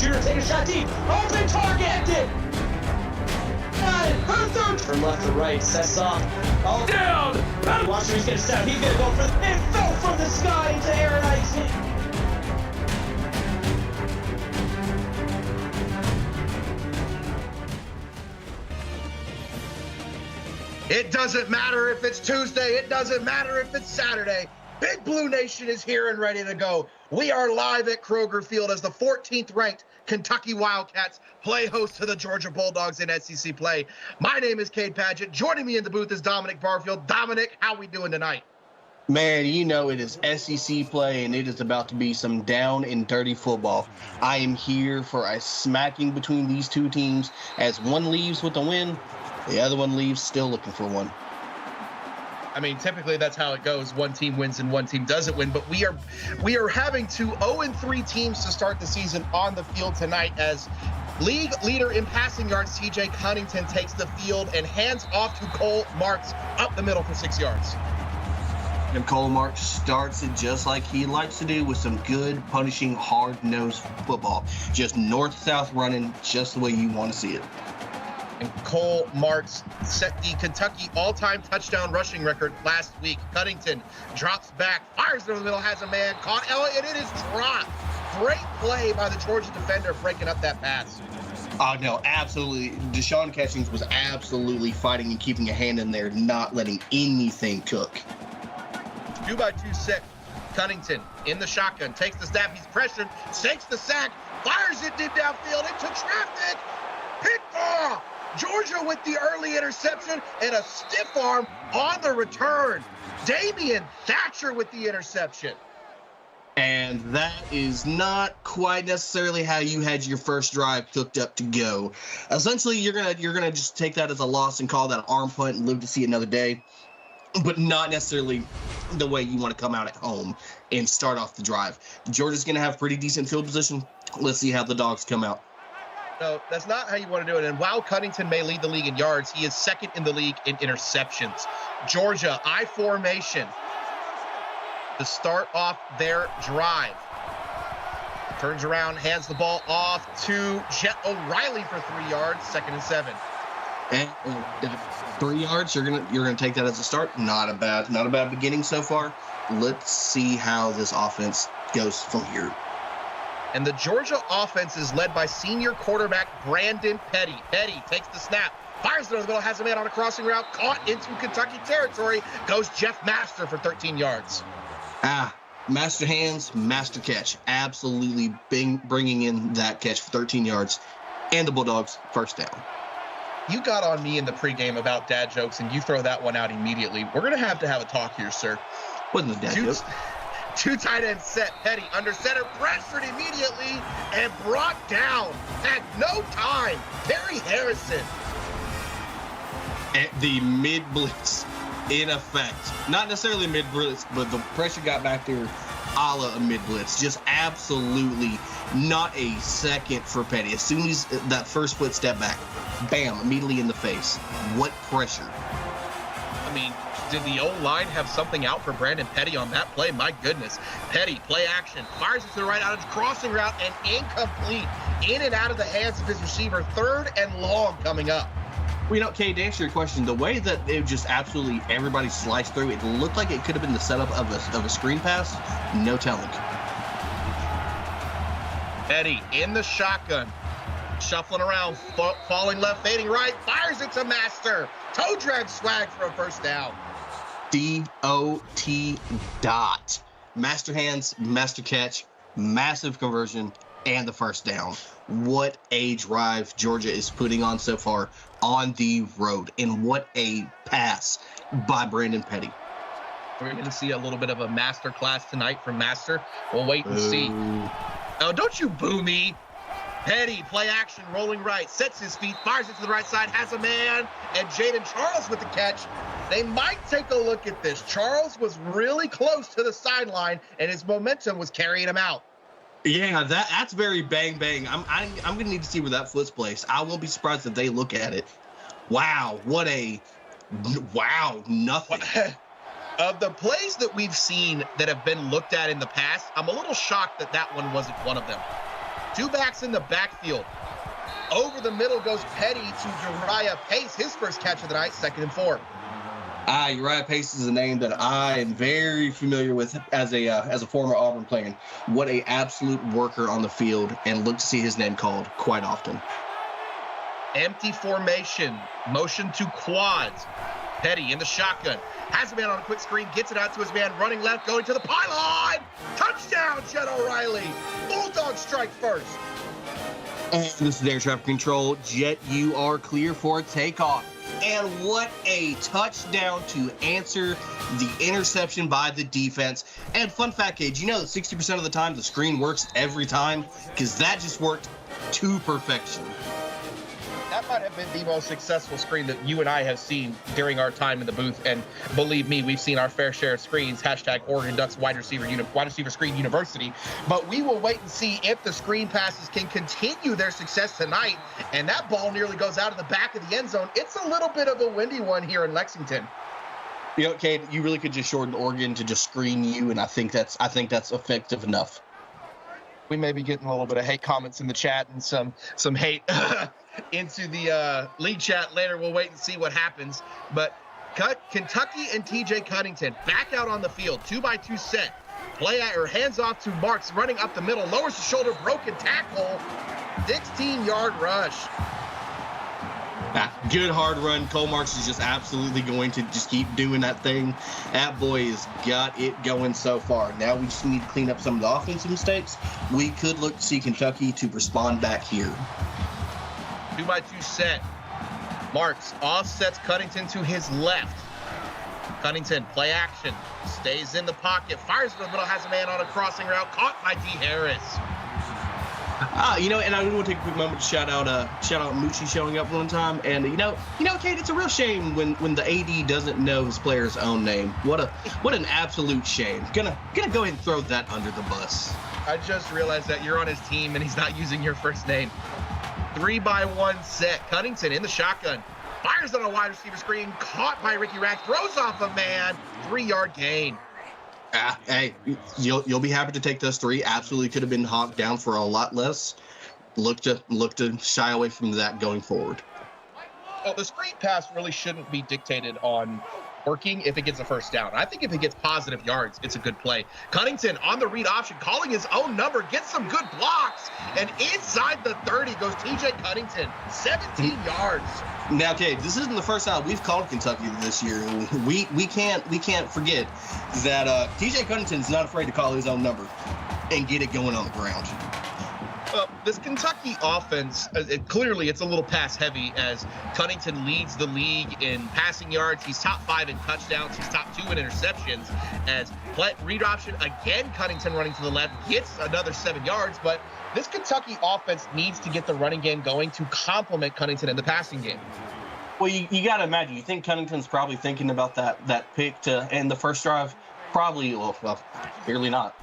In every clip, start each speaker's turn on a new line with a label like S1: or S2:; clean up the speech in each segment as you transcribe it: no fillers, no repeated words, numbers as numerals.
S1: shooter, take a shot deep. Open target! Her third. From left to right, sets off. All down! Watch him, he's gonna step. He's gonna go for the... It fell from the sky into air and icing.
S2: It doesn't matter if it's Tuesday. It doesn't matter if it's Saturday. Big Blue Nation is here and ready to go. We are live at Kroger Field as the 14th ranked Kentucky Wildcats play host to the Georgia Bulldogs in SEC play. My name is Cade Padgett. Joining me in the booth is Dominic Barfield. Dominic, how we doing tonight?
S3: Man, you know it is SEC play, and it is about to be some down and dirty football. I am here for a smacking between these two teams as one leaves with a win, the other one leaves still looking for one.
S2: I mean, typically that's how it goes. One team wins and one team doesn't win. But we are having two 0-3 teams to start the season on the field tonight as league leader in passing yards, TJ Cunnington, takes the field and hands off to Cole Marks up the middle for 6 yards.
S3: And Cole Marks starts it just like he likes to do with some good, punishing, hard-nosed football. Just north-south running just the way you want to see it.
S2: And Cole Marks set the Kentucky all-time touchdown rushing record last week. Cunnington drops back, fires over the middle, has a man caught. And it is dropped. Great play by the Georgia defender breaking up that pass.
S3: Oh, no, absolutely. Deshaun Catchings was absolutely fighting and keeping a hand in there, not letting anything cook.
S2: 2-by-2 set. Cunnington in the shotgun, takes the snap, he's pressured, takes the sack, fires it deep downfield into traffic. Picked off. Georgia with the early interception and a stiff arm on the return. Damian Thatcher with the interception.
S3: And that is not quite necessarily how you had your first drive cooked up to go. Essentially, you're gonna just take that as a loss and call that an arm punt and live to see another day, but not necessarily the way you want to come out at home and start off the drive. Georgia's gonna have pretty decent field position. Let's see how the Dogs come out.
S2: No, that's not how you want to do it. And while Cunnington may lead the league in yards, he is second in the league in interceptions. Georgia, I formation to start off their drive. Turns around, hands the ball off to Jet O'Reilly for 3 yards, 2nd and 7.
S3: And 3 yards, you're gonna take that as a start. Not a bad beginning so far. Let's see how this offense goes from here.
S2: And the Georgia offense is led by senior quarterback Brandon Petty. Petty takes the snap, fires it over the middle, has a man on a crossing route, caught into Kentucky territory, goes Jeff Master for 13 yards.
S3: Master hands, master catch. Absolutely bringing in that catch for 13 yards. And the Bulldogs, first down.
S2: You got on me in the pregame about dad jokes, and you throw that one out immediately. We're going to have a talk here, sir.
S3: Wasn't a dad joke.
S2: Two tight ends set. Petty under center, pressured immediately, and brought down at no time. Terry Harrison.
S3: At the mid-blitz, in effect. Not necessarily mid-blitz, but the pressure got back there a la a mid-blitz. Just absolutely not a second for Petty. As soon as that first foot step back, bam, immediately in the face. What pressure.
S2: I mean, did the O-line have something out for Brandon Petty on that play? My goodness. Petty, play action, fires it to the right out of the crossing route, and incomplete. In and out of the hands of his receiver. 3rd and long coming up.
S3: Well, Kay, to answer your question, the way that it just absolutely everybody sliced through, it looked like it could have been the setup of a screen pass. No telling.
S2: Petty in the shotgun. Shuffling around, falling left, fading right, fires it to Master. Toe drag swag for a first down.
S3: D-O-T dot. Master hands, master catch, massive conversion, and the first down. What a drive Georgia is putting on so far on the road. And what a pass by Brandon Petty.
S2: We're going to see a little bit of a master class tonight from Master. We'll wait and see. Oh, don't you boo me. Petty, play action, rolling right, sets his feet, fires it to the right side, has a man, and Jaden Charles with the catch. They might take a look at this. Charles was really close to the sideline, and his momentum was carrying him out.
S3: Yeah, that's very bang bang. I'm gonna need to see where that foot's placed. I won't be surprised if they look at it. Wow, nothing.
S2: Of the plays that we've seen that have been looked at in the past, I'm a little shocked that one wasn't one of them. Two backs in the backfield. Over the middle goes Petty to Uriah Pace, his first catch of the night, 2nd and 4.
S3: Uriah Pace is a name that I am very familiar with as a former Auburn player. What a absolute worker on the field, and look to see his name called quite often.
S2: Empty formation, motion to quads. Petty in the shotgun, has a man on a quick screen, gets it out to his man, running left, going to the pylon. Touchdown, Jet O'Reilly. Bulldog strike first.
S3: And this is air traffic control. Jet, you are clear for takeoff. And what a touchdown to answer the interception by the defense. And fun fact, Cage, you know that 60% of the time the screen works every time? Because that just worked to perfection.
S2: That might have been the most successful screen that you and I have seen during our time in the booth. And believe me, we've seen our fair share of screens. Hashtag Oregon Ducks wide receiver screen university. But we will wait and see if the screen passes can continue their success tonight. And that ball nearly goes out of the back of the end zone. It's a little bit of a windy one here in Lexington.
S3: You know, Cade, you really could just shorten Oregon to just screen you, and I think that's effective enough.
S2: We may be getting a little bit of hate comments in the chat and some hate into the league chat later. We'll wait and see what happens. But Kentucky and TJ Cunningham back out on the field, 2-by-2 set. Hands off to Marks, running up the middle, lowers the shoulder, broken tackle, 16-yard rush.
S3: Good hard run. Cole Marks is just absolutely going to just keep doing that thing. That boy has got it going so far. Now we just need to clean up some of the offensive mistakes. We could look to see Kentucky to respond back here.
S2: 2-by-2 set. Marks offsets Cunningham to his left. Cunningham, play action, stays in the pocket, fires to the middle, has a man on a crossing route, caught by D. Harris.
S3: You know, and I want to take a quick moment to shout out Moochie showing up one time. And you know, Kate, it's a real shame when the AD doesn't know his player's own name. What an absolute shame. Gonna go ahead and throw that under the bus.
S2: I just realized that you're on his team and he's not using your first name. 3-by-1 set. Cunningham in the shotgun, fires on a wide receiver screen, caught by Ricky Rack, throws off a man, 3-yard gain.
S3: Hey, you'll be happy to take those 3. Absolutely could have been hawked down for a lot less. Look to shy away from that going forward.
S2: Well, the screen pass really shouldn't be dictated on working if it gets a first down. I think if it gets positive yards, it's a good play. Cunningham on the read option, calling his own number, gets some good blocks, and inside the 30 goes TJ Cunningham, 17 yards.
S3: Now, Kate, this isn't the first time we've called Kentucky this year. We can't forget that TJ Cunnington's not afraid to call his own number and get it going on the ground.
S2: Well, this Kentucky offense, clearly it's a little pass heavy as Cunningham leads the league in passing yards. He's top 5 in touchdowns. He's top 2 in interceptions. As read option, again, Cunningham running to the left, gets another 7 yards. But this Kentucky offense needs to get the running game going to complement Cunningham in the passing game.
S3: Well, you got to imagine. You think Cunnington's probably thinking about that pick to end the first drive? Probably, well, clearly not.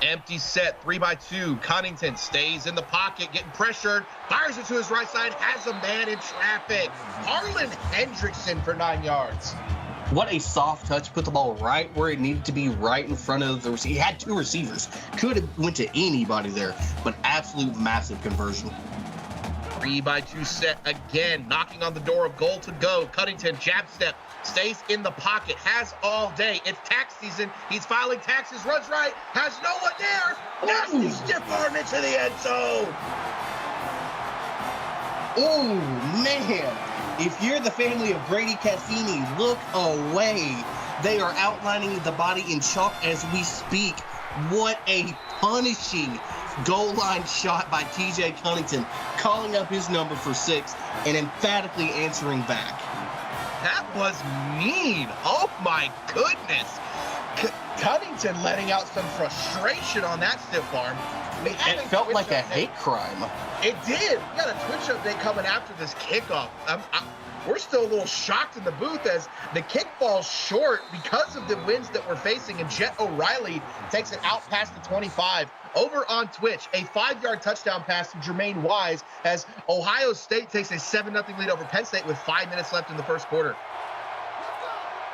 S2: Empty set, 3-by-2. Cunningham stays in the pocket, getting pressured, fires it to his right side, has a man in traffic. Harlan Hendrickson for 9 yards.
S3: What a soft touch. Put the ball right where it needed to be, right in front of the receiver. He had 2 receivers. Could have went to anybody there, but absolute massive conversion.
S2: 3-by-2 set again, knocking on the door of goal to go. Cunningham, jab step, stays in the pocket, has all day. It's tax season. He's filing taxes, runs right, has no one there. Nasty stiff arm into the end zone.
S3: Oh, man. If you're the family of Grady Cassini, look away. They are outlining the body in chalk as we speak. What a punishing goal line shot by TJ Cunningham, calling up his number for 6 and emphatically answering back.
S2: That was mean. Oh, my goodness. Cunningham letting out some frustration on that stiff arm.
S3: It felt like a hate crime.
S2: It did. We got a Twitch update coming after this kickoff. We're still a little shocked in the booth as the kick falls short because of the winds that we're facing, and Jet O'Reilly takes it out past the 25. Over on Twitch, a 5-yard touchdown pass to Jermaine Wise as Ohio State takes a 7-0 lead over Penn State with 5 minutes left in the first quarter.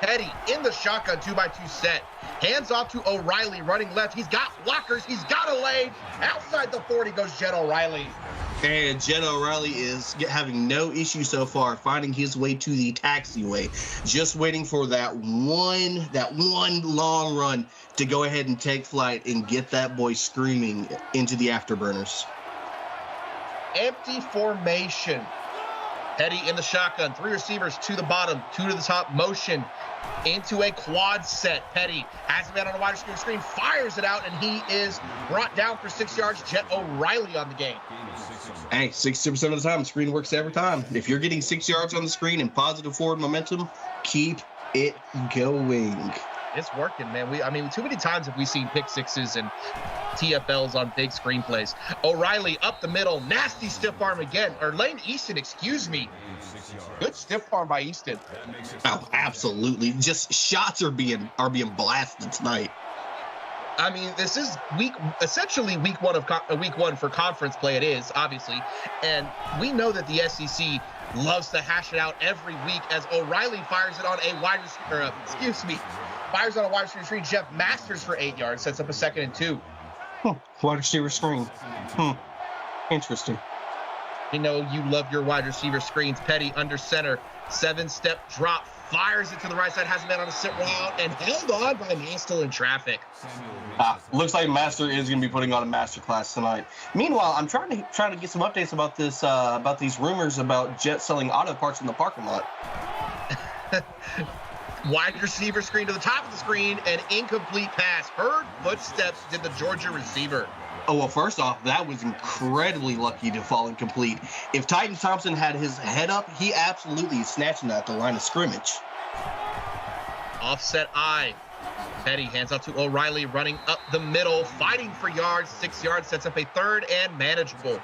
S2: Petty in the shotgun 2x2 set. Hands off to O'Reilly running left. He's got blockers. He's got a lane. Outside the 40 goes Jet O'Reilly.
S3: And Jet O'Reilly is having no issue so far, finding his way to the taxiway, just waiting for that one long run to go ahead and take flight and get that boy screaming into the afterburners.
S2: Empty formation. Petty in the shotgun, 3 receivers to the bottom, 2 to the top, motion into a quad set. Petty has a man on a wide receiver screen, fires it out, and he is brought down for 6 yards. Jet O'Reilly on the game.
S3: Hey, 60% of the time, the screen works every time. If you're getting 6 yards on the screen and positive forward momentum, keep it going.
S2: It's working, man. I mean, too many times have we seen pick sixes and TFLs on big screenplays. O'Reilly up the middle, nasty stiff arm again. Or Lane Easton, excuse me. Good stiff arm by Easton.
S3: Oh, absolutely. Just shots are being blasted tonight.
S2: I mean, this is essentially week one for conference play. It is, obviously, and we know that the SEC loves to hash it out every week as O'Reilly fires it on a wide receiver. Fires on a wide receiver screen. Jeff Masters for 8 yards, sets up a 2nd and 2.
S3: Wide receiver screen. Interesting.
S2: You know you love your wide receiver screens. Petty under center, 7-step drop, fires it to the right side, has a man on a sit route, and held on by Master in traffic.
S3: Looks like Master is going to be putting on a master class tonight. Meanwhile, I'm trying to get some updates about this about these rumors about Jet selling auto parts in the parking lot.
S2: Wide receiver screen to the top of the screen, an incomplete pass. Heard footsteps, did the Georgia receiver.
S3: Oh, well, first off, that was incredibly lucky to fall incomplete. If Titan Thompson had his head up, he absolutely is snatching that at the line of scrimmage.
S2: Offset eye. Petty hands off to O'Reilly, running up the middle, fighting for yards. 6 yards, sets up a 3rd and manageable.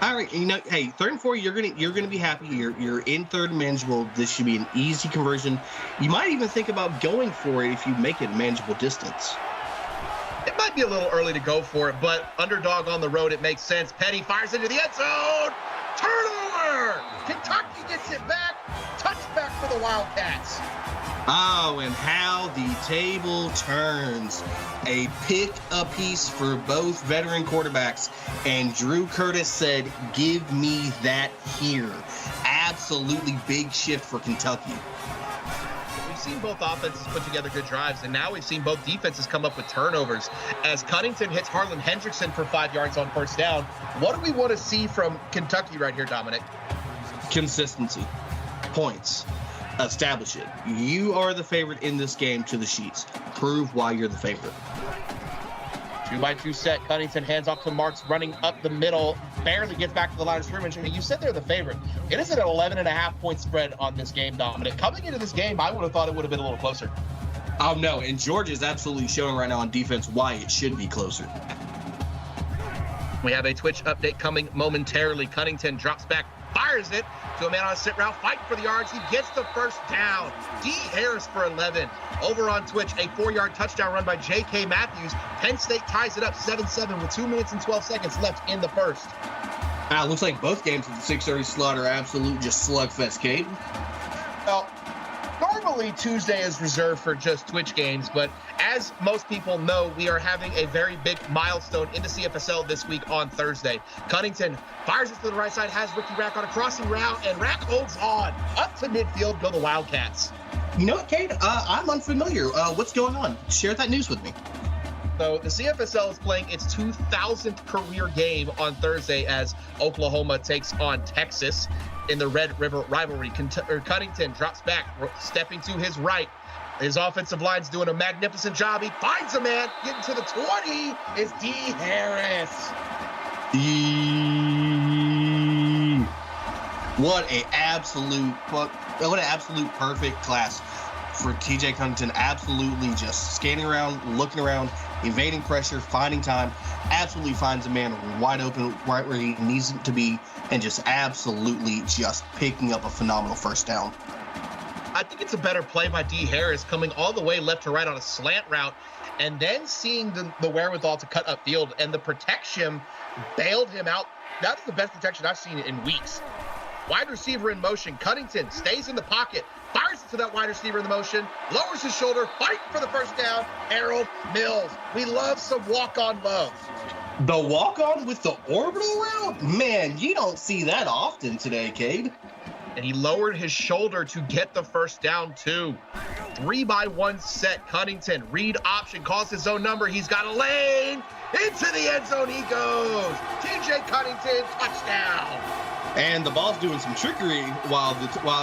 S3: All right, hey, 3rd and 4, you're gonna be happy. You're in 3rd and manageable. This should be an easy conversion. You might even think about going for it if you make it a manageable distance.
S2: It might be a little early to go for it, but underdog on the road, it makes sense. Petty fires into the end zone. Turnover! Kentucky gets it back. Touchback for the Wildcats.
S3: Oh, and how the table turns. A pick apiece for both veteran quarterbacks. And Drew Curtis said, give me that here. Absolutely big shift for Kentucky.
S2: We've seen both offenses put together good drives, and now we've seen both defenses come up with turnovers. As Cunnington hits Harlan Hendrickson for 5 yards on 1st down, what do we want to see from Kentucky right here, Dominic?
S3: Consistency. Points. Establish it. You are the favorite in this game to the sheets. Prove why you're the favorite.
S2: 2x2 set. Cunnington hands off to Marks, running up the middle. Barely gets back to the line of scrimmage. You said they're the favorite. It is an 11.5-point spread on this game, Dominic. Coming into this game, I would have thought it would have been a little closer.
S3: Oh, no. And Georgia is absolutely showing right now on defense why it should be closer.
S2: We have a Twitch update coming momentarily. Cunnington drops back, fires it to a man on a sit route, fighting for the yards. He gets the 1st down. D. Harris for 11. Over on Twitch, a 4-yard touchdown run by J.K. Matthews. Penn State ties it up 7-7 with 2 minutes and 12 seconds left in the 1st.
S3: Looks like both games at the 6:30 slot are absolute just slugfest, Kate.
S2: Well, normally Tuesday is reserved for just Twitch games, but as most people know, we are having a very big milestone into CFSL this week on Thursday. Cunnington fires it to the right side, has Ricky Rack on a crossing route, and Rack holds on. Up to midfield go the Wildcats.
S3: You know what, Kate? I'm unfamiliar. What's going on? Share that news with me.
S2: So the CFSL is playing its 2000th career game on Thursday as Oklahoma takes on Texas in the Red River rivalry. Cunnington drops back, stepping to his right. His offensive line's doing a magnificent job. He finds a man, getting to the 20 is D. Harris.
S3: What an absolute perfect class for TJ Cunnington. Absolutely just scanning around, looking around, evading pressure, finding time, absolutely finds a man wide open right where he needs to be, and just absolutely just picking up a phenomenal 1st down.
S2: I think it's a better play by D. Harris, coming all the way left to right on a slant route, and then seeing the wherewithal to cut upfield, and the protection bailed him out. That's the best protection I've seen in weeks. Wide receiver in motion. Cunnington stays in the pocket, fires it to that wide receiver in the motion, lowers his shoulder, fighting for the first down. Harold Mills. We love some walk-on love.
S3: The walk-on with the orbital route? Man, you don't see that often today, Cade.
S2: And he lowered his shoulder to get the first down, too. 3-by-1 set. Cunnington, read option, calls his own number. He's got a lane. Into the end zone he goes. TJ Cunnington, touchdown.
S3: And the ball's doing some trickery while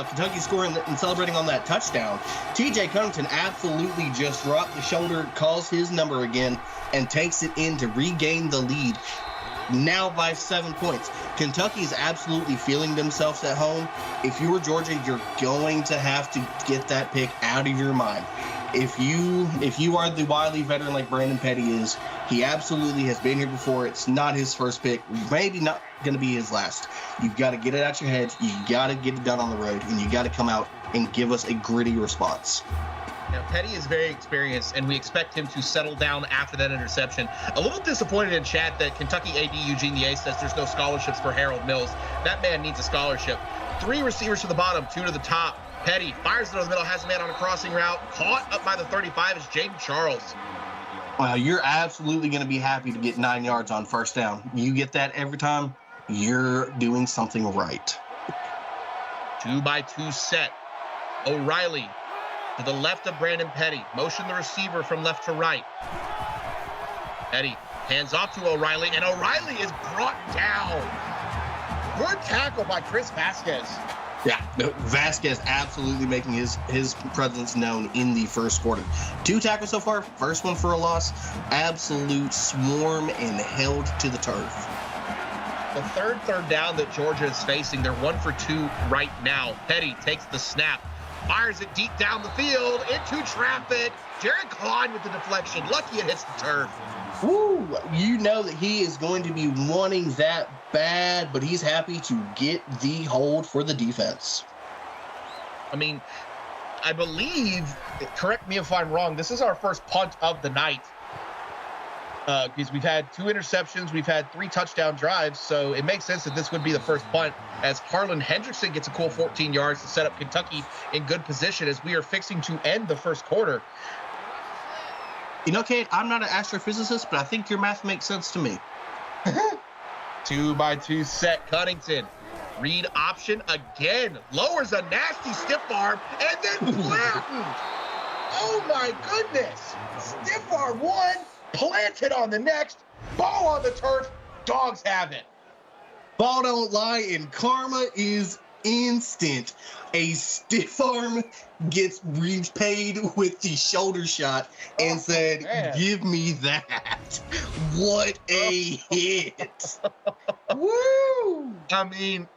S3: Kentucky's scoring and celebrating on that touchdown. TJ Cunnington absolutely just dropped the shoulder, calls his number again, and takes it in to regain the lead. Now by 7 points. Kentucky is absolutely feeling themselves at home. If you were Georgia, you're going to have to get that pick out of your mind. If you are the wily veteran like Brandon Petty is, he absolutely has been here before. It's not his first pick, maybe not going to be his last. You've got to get it out your head. You got to get it done on the road, and you got to come out and give us a gritty response.
S2: Now, Petty is very experienced, and we expect him to settle down after that interception. A little disappointed in chat that Kentucky AD Eugene the Ace says there's no scholarships for Harold Mills. That man needs a scholarship. 3 receivers to the bottom, 2 to the top. Petty fires it over the middle, has a man on a crossing route. Caught up by the 35 is Jaden Charles.
S3: Well, you're absolutely going to be happy to get 9 yards on first down. You get that every time, you're doing something right.
S2: 2-by-2 set. O'Reilly to the left of Brandon Petty. Motion the receiver from left to right. Petty hands off to O'Reilly, and O'Reilly is brought down. Good tackle by Chris Vasquez.
S3: Yeah, Vasquez absolutely making his presence known in the first quarter. 2 tackles so far, first one for a loss. Absolute swarm and held to the turf.
S2: The third down that Georgia is facing, they're 1 for 2 right now. Petty takes the snap, fires it deep down the field into traffic. Jared Klein with the deflection. Lucky it hits the turf.
S3: Woo! You know that he is going to be wanting that bad, but he's happy to get the hold for the defense.
S2: I mean, I believe, correct me if I'm wrong, this is our first punt of the night. Because we've had 2 interceptions, we've had 3 touchdown drives, so it makes sense that this would be the first punt, as Harlan Hendrickson gets a cool 14 yards to set up Kentucky in good position as we are fixing to end the first quarter.
S3: You know, Kate, I'm not an astrophysicist, but I think your math makes sense to me.
S2: 2-by-2 set. Cunnington. Read option again. Lowers a nasty stiff arm and then flattened. Oh my goodness. Stiff arm 1. Planted on the next. Ball on the turf. Dogs have it.
S3: Ball don't lie, and karma is instant. A stiff arm gets repaid with the shoulder shot and said,
S2: man.
S3: Give me that. What a hit. Woo!
S2: I mean,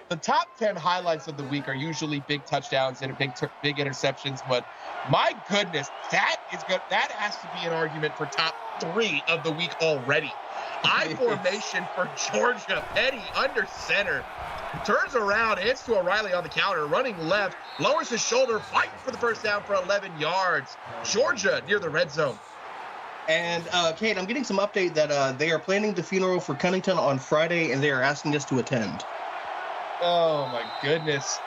S2: the top 10 highlights of the week are usually big touchdowns and big interceptions, but my goodness, that is good. That has to be an argument for top 3 of the week already. I formation for Georgia. Petty under center. Turns around, hands to O'Reilly on the counter, running left, lowers his shoulder, fighting for the first down for 11 yards. Georgia near the red zone.
S3: And, Kate, I'm getting some update that they are planning the funeral for Cunnington on Friday, and they are asking us to attend.
S2: Oh, my goodness.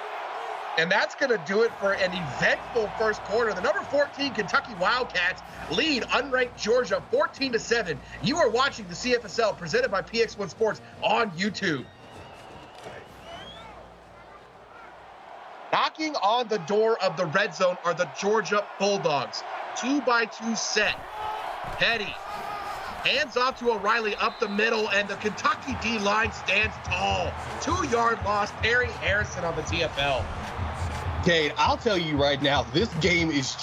S2: And that's going to do it for an eventful first quarter. The number 14 Kentucky Wildcats lead unranked Georgia 14-7. You are watching the CFSL presented by PX1 Sports on YouTube. Knocking on the door of the red zone are the Georgia Bulldogs. 2-by-2 set. Petty hands off to O'Reilly up the middle, and the Kentucky D-line stands tall. 2-yard loss, Perry Harrison on the TFL.
S3: Cade, I'll tell you right now, this game is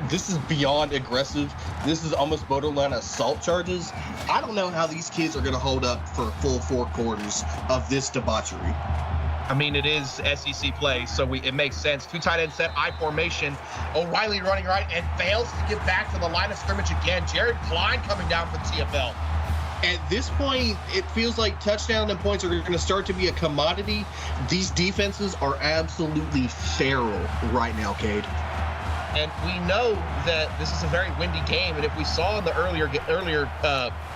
S3: this is beyond aggressive. This is almost borderline assault charges. I don't know how these kids are going to hold up for a full 4 quarters of this debauchery.
S2: I mean, it is SEC play, so it makes sense. 2 tight end set, I formation. O'Reilly running right and fails to get back to the line of scrimmage again. Jared Klein coming down for the TFL.
S3: At this point, it feels like touchdown and points are going to start to be a commodity. These defenses are absolutely feral right now, Cade.
S2: And we know that this is a very windy game, and if we saw in the earlier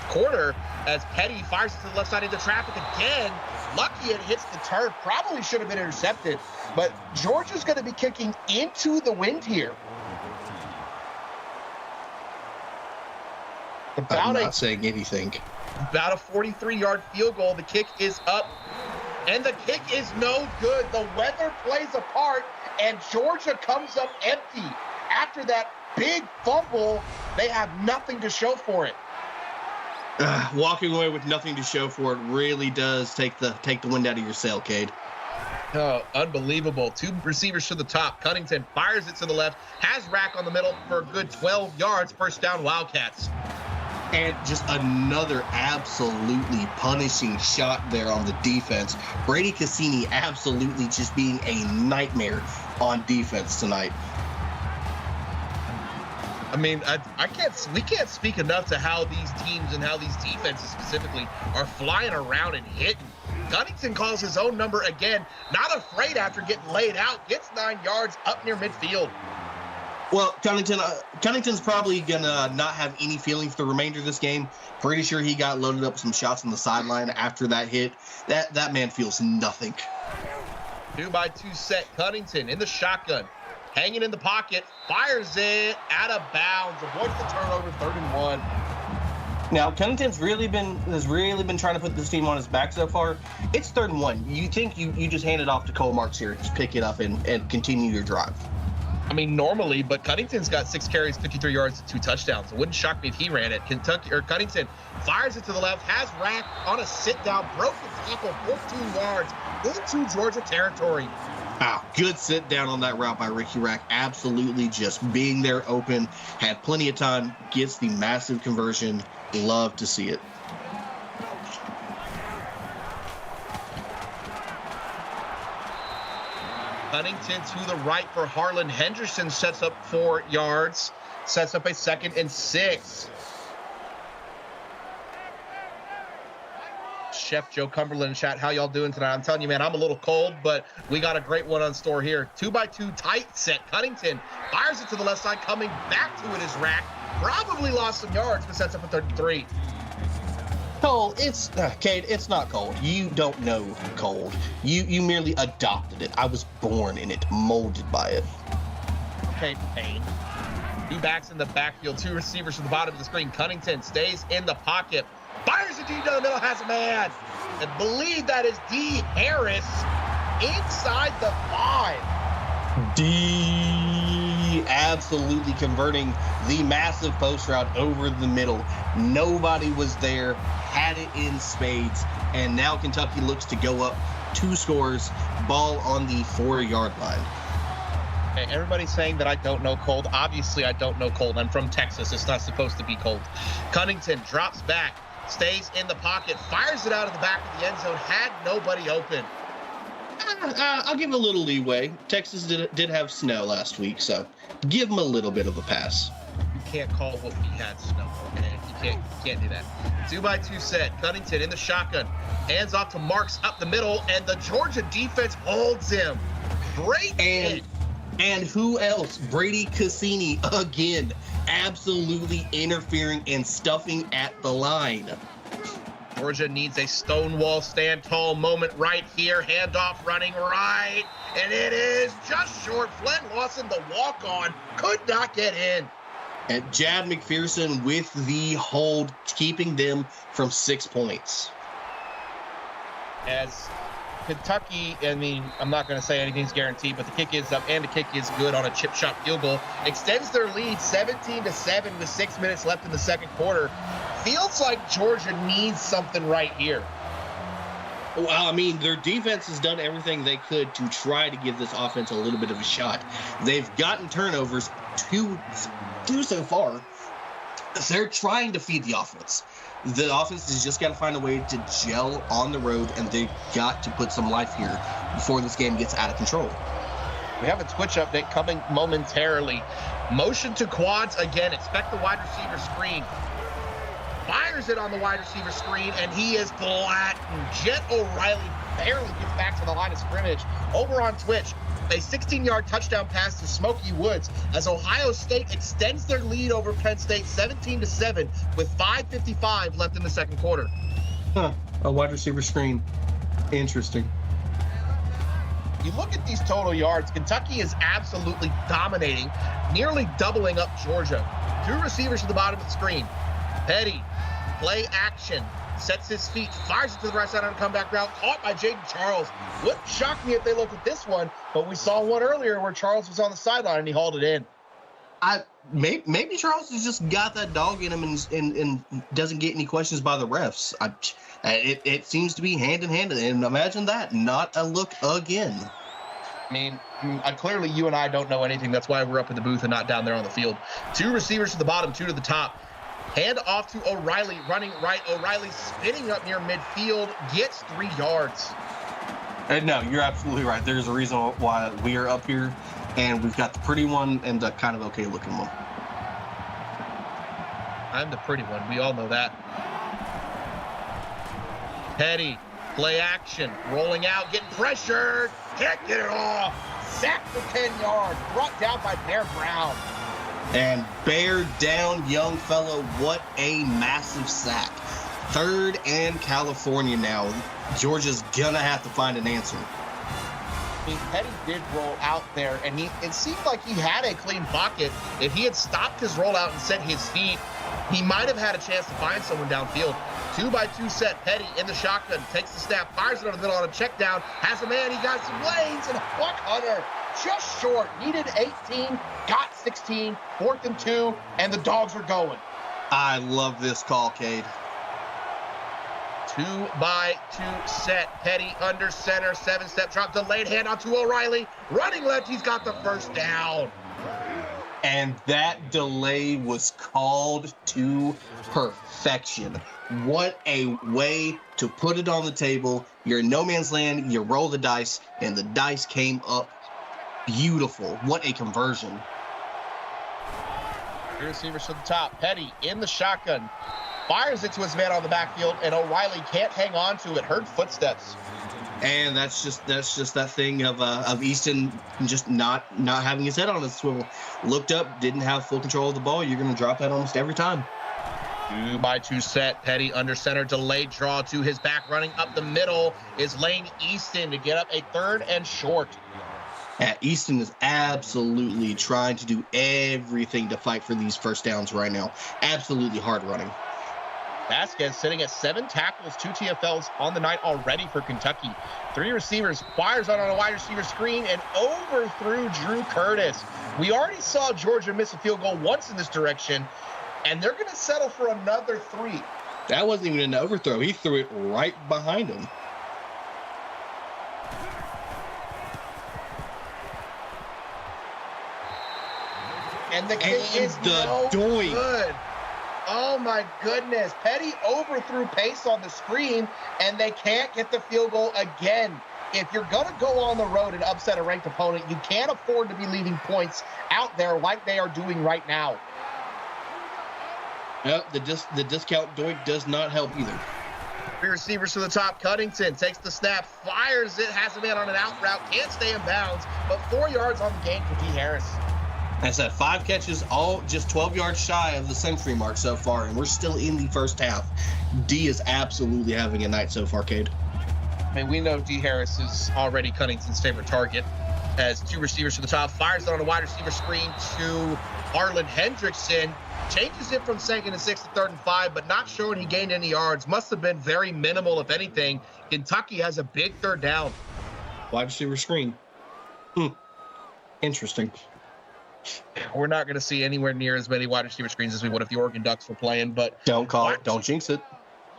S2: quarter, as Petty fires to the left side into traffic again, Lucky it hits the turf. Probably should have been intercepted. But Georgia's going to be kicking into the wind here.
S3: I'm not saying anything.
S2: About a 43-yard field goal. The kick is up, and the kick is no good. The weather plays a part, and Georgia comes up empty. After that big fumble, they have nothing to show for it.
S3: Walking away with nothing to show for it really does take the wind out of your sail, Cade.
S2: Oh, unbelievable. 2 receivers to the top. Cunnington fires it to the left, has Rack on the middle for a good 12 yards. First down, Wildcats.
S3: And just another absolutely punishing shot there on the defense. Brady Cassini absolutely just being a nightmare on defense tonight.
S2: I mean, we can't speak enough to how these teams and how these defenses specifically are flying around and hitting. Cunnington calls his own number again, not afraid after getting laid out, gets 9 yards up near midfield.
S3: Well, Cunnington's probably going to not have any feeling for the remainder of this game. Pretty sure he got loaded up with some shots on the sideline after that hit. That man feels nothing.
S2: 2-by-2 set. Cunnington in the shotgun. Hanging in the pocket. Fires it out of bounds. Avoids the turnover. 3rd and 1.
S3: Now, Cunnington's has really been trying to put this team on his back so far. It's 3rd and 1. You think you just hand it off to Cole Marks here. Just pick it up and continue your drive.
S2: I mean, normally, but Cunnington's got 6 carries, 53 yards, and 2 touchdowns. It wouldn't shock me if he ran it. Cunnington fires it to the left, has Rack on a sit-down, broken tackle, 14 yards into Georgia territory.
S3: Wow, good sit down on that route by Ricky Rack. Absolutely just being there open, had plenty of time, gets the massive conversion. Love to see it.
S2: Cunnington to the right for Harlan Henderson, sets up 4 yards, sets up a 2nd and 6. Chef Joe Cumberland in chat, how y'all doing tonight? I'm telling you, man, I'm a little cold, but we got a great one on store here. 2-by-2 tight set. Cunnington fires it to the left side, coming back to it is Rack. Probably lost some yards, but sets up a 33.
S3: Cole, Cade, it's not cold. You don't know cold. You merely adopted it. I was born in it, molded by it.
S2: Okay, Payne. 2 backs in the backfield, 2 receivers to the bottom of the screen. Cunnington stays in the pocket. Fires it deep down the middle, has a man. I believe that is D. Harris inside the 5.
S3: D absolutely converting the massive post route over the middle. Nobody was there, had it in spades, and now Kentucky looks to go up 2 scores, ball on the 4-yard line.
S2: Hey, everybody's saying that I don't know cold. Obviously, I don't know cold. I'm from Texas. It's not supposed to be cold. Cunnington drops back, stays in the pocket, fires it out of the back of the end zone, had nobody open.
S3: I'll give him a little leeway. Texas did have snow last week, so give him a little bit of a pass.
S2: You can't call what we had snow, okay? You can't do that. 2-by-2 set. Cunnington in the shotgun. Hands off to Marks up the middle, and the Georgia defense holds him. Great hit.
S3: And who else? Brady Cassini again, absolutely interfering and stuffing at the line.
S2: Georgia needs a Stonewall stand tall moment right here. Handoff running right, and it is just short. Flynn Lawson, the walk-on, could not get in.
S3: And Jad McPherson with the hold, keeping them from 6 points.
S2: As Kentucky, I mean, I'm not going to say anything's guaranteed, but the kick is up and the kick is good on a chip shot field goal. Extends their lead 17-7 with 6 minutes left in the second quarter. Feels like Georgia needs something right here.
S3: Well, I mean, their defense has done everything they could to try to give this offense a little bit of a shot. They've gotten turnovers two so far. They're trying to feed the offense. The offense has just got to find a way to gel on the road, and they've got to put some life here before this game gets out of control.
S2: We have a Twitch update coming momentarily. Motion to quads again. Expect the wide receiver screen. Fires it on the wide receiver screen, and he is flattened. Jet O'Reilly barely gets back to the line of scrimmage. Over on Twitch, a 16-yard touchdown pass to Smokey Woods as Ohio State extends their lead over Penn State 17-7 with 5:55 left in the second quarter.
S3: A wide receiver screen. Interesting.
S2: You look at these total yards, Kentucky is absolutely dominating, nearly doubling up Georgia. 2 receivers to the bottom of the screen. Petty, play action, sets his feet, fires it to the right side on a comeback route, caught by Jaden Charles. Wouldn't shock me if they looked at this one, but we saw one earlier where Charles was on the sideline and he hauled it in.
S3: Maybe Charles has just got that dog in him and doesn't get any questions by the refs. It seems to be hand in hand, and imagine that, not a look again.
S2: I mean, clearly you and I don't know anything. That's why we're up in the booth and not down there on the field. 2 receivers to the bottom, 2 to the top. Hand off to O'Reilly, running right. O'Reilly spinning up near midfield, gets 3 yards.
S3: No, you're absolutely right. There's a reason why we are up here, and we've got the pretty one and the kind of okay-looking one.
S2: I'm the pretty one. We all know that. Petty, play action, rolling out, getting pressured, can't get it off. Sacked for 10 yards, brought down by Bear Brown.
S3: And bear down, young fellow. What a massive sack. 3rd and California now. Georgia's gonna have to find an answer.
S2: I mean, Petty did roll out there, and it seemed like he had a clean pocket. If he had stopped his rollout and set his feet, he might have had a chance to find someone downfield. 2-by-2 set. Petty in the shotgun, takes the snap, fires it over the middle on a check down, has a man, he got some lanes, and a buck hunter just short. Needed 18, got 16, 4th and 2, and the dogs are going.
S3: I love this call, Cade.
S2: 2-by-2 set. Petty under center, 7-step drop, delayed handoff to O'Reilly. Running left, he's got the first down.
S3: And that delay was called to perfection. What a way to put it on the table. You're in no man's land, you roll the dice, and the dice came up beautiful. What a conversion.
S2: 3 receivers to the top. Petty in the shotgun. Fires it to his man on the backfield, and O'Reilly can't hang on to it. Heard footsteps.
S3: And that's just that thing of Easton just not having his head on his swivel. Looked up, didn't have full control of the ball. You're going to drop that almost every time.
S2: 2-by-2 set. Petty under center, delayed draw to his back. Running up the middle is Lane Easton to get up a 3rd and short.
S3: Easton is absolutely trying to do everything to fight for these first downs right now. Absolutely hard running.
S2: Vasquez sitting at 7 tackles, 2 TFLs on the night already for Kentucky. 3 receivers, fires on a wide receiver screen and overthrew Drew Curtis. We already saw Georgia miss a field goal once in this direction, and they're going to settle for another 3.
S3: That wasn't even an overthrow. He threw it right behind him.
S2: And the kick is no good. Oh my goodness. Petty overthrew pace on the screen, and they can't get the field goal again. If you're going to go on the road and upset a ranked opponent, you can't afford to be leaving points out there like they are doing right now.
S3: Yep, the discount doink does not help either.
S2: 3 receivers to the top. Cunnington takes the snap, fires it, has a man on an out route, can't stay in bounds, but 4 yards on the gain for D. Harris.
S3: I said 5 catches, all just 12 yards shy of the century mark so far, and we're still in the first half. D is absolutely having a night so far, Cade.
S2: I mean, we know D. Harris is already Cunnington's favorite target. As 2 receivers to the top, fires it on a wide receiver screen to Arlen Hendrickson. Changes it from 2nd and 6 to 3rd and 5, but not showing he gained any yards. Must have been very minimal, if anything. Kentucky has a big 3rd down.
S3: Wide receiver screen. Interesting.
S2: We're not going to see anywhere near as many wide receiver screens as we would if the Oregon Ducks were playing, but
S3: don't call it. Don't jinx it.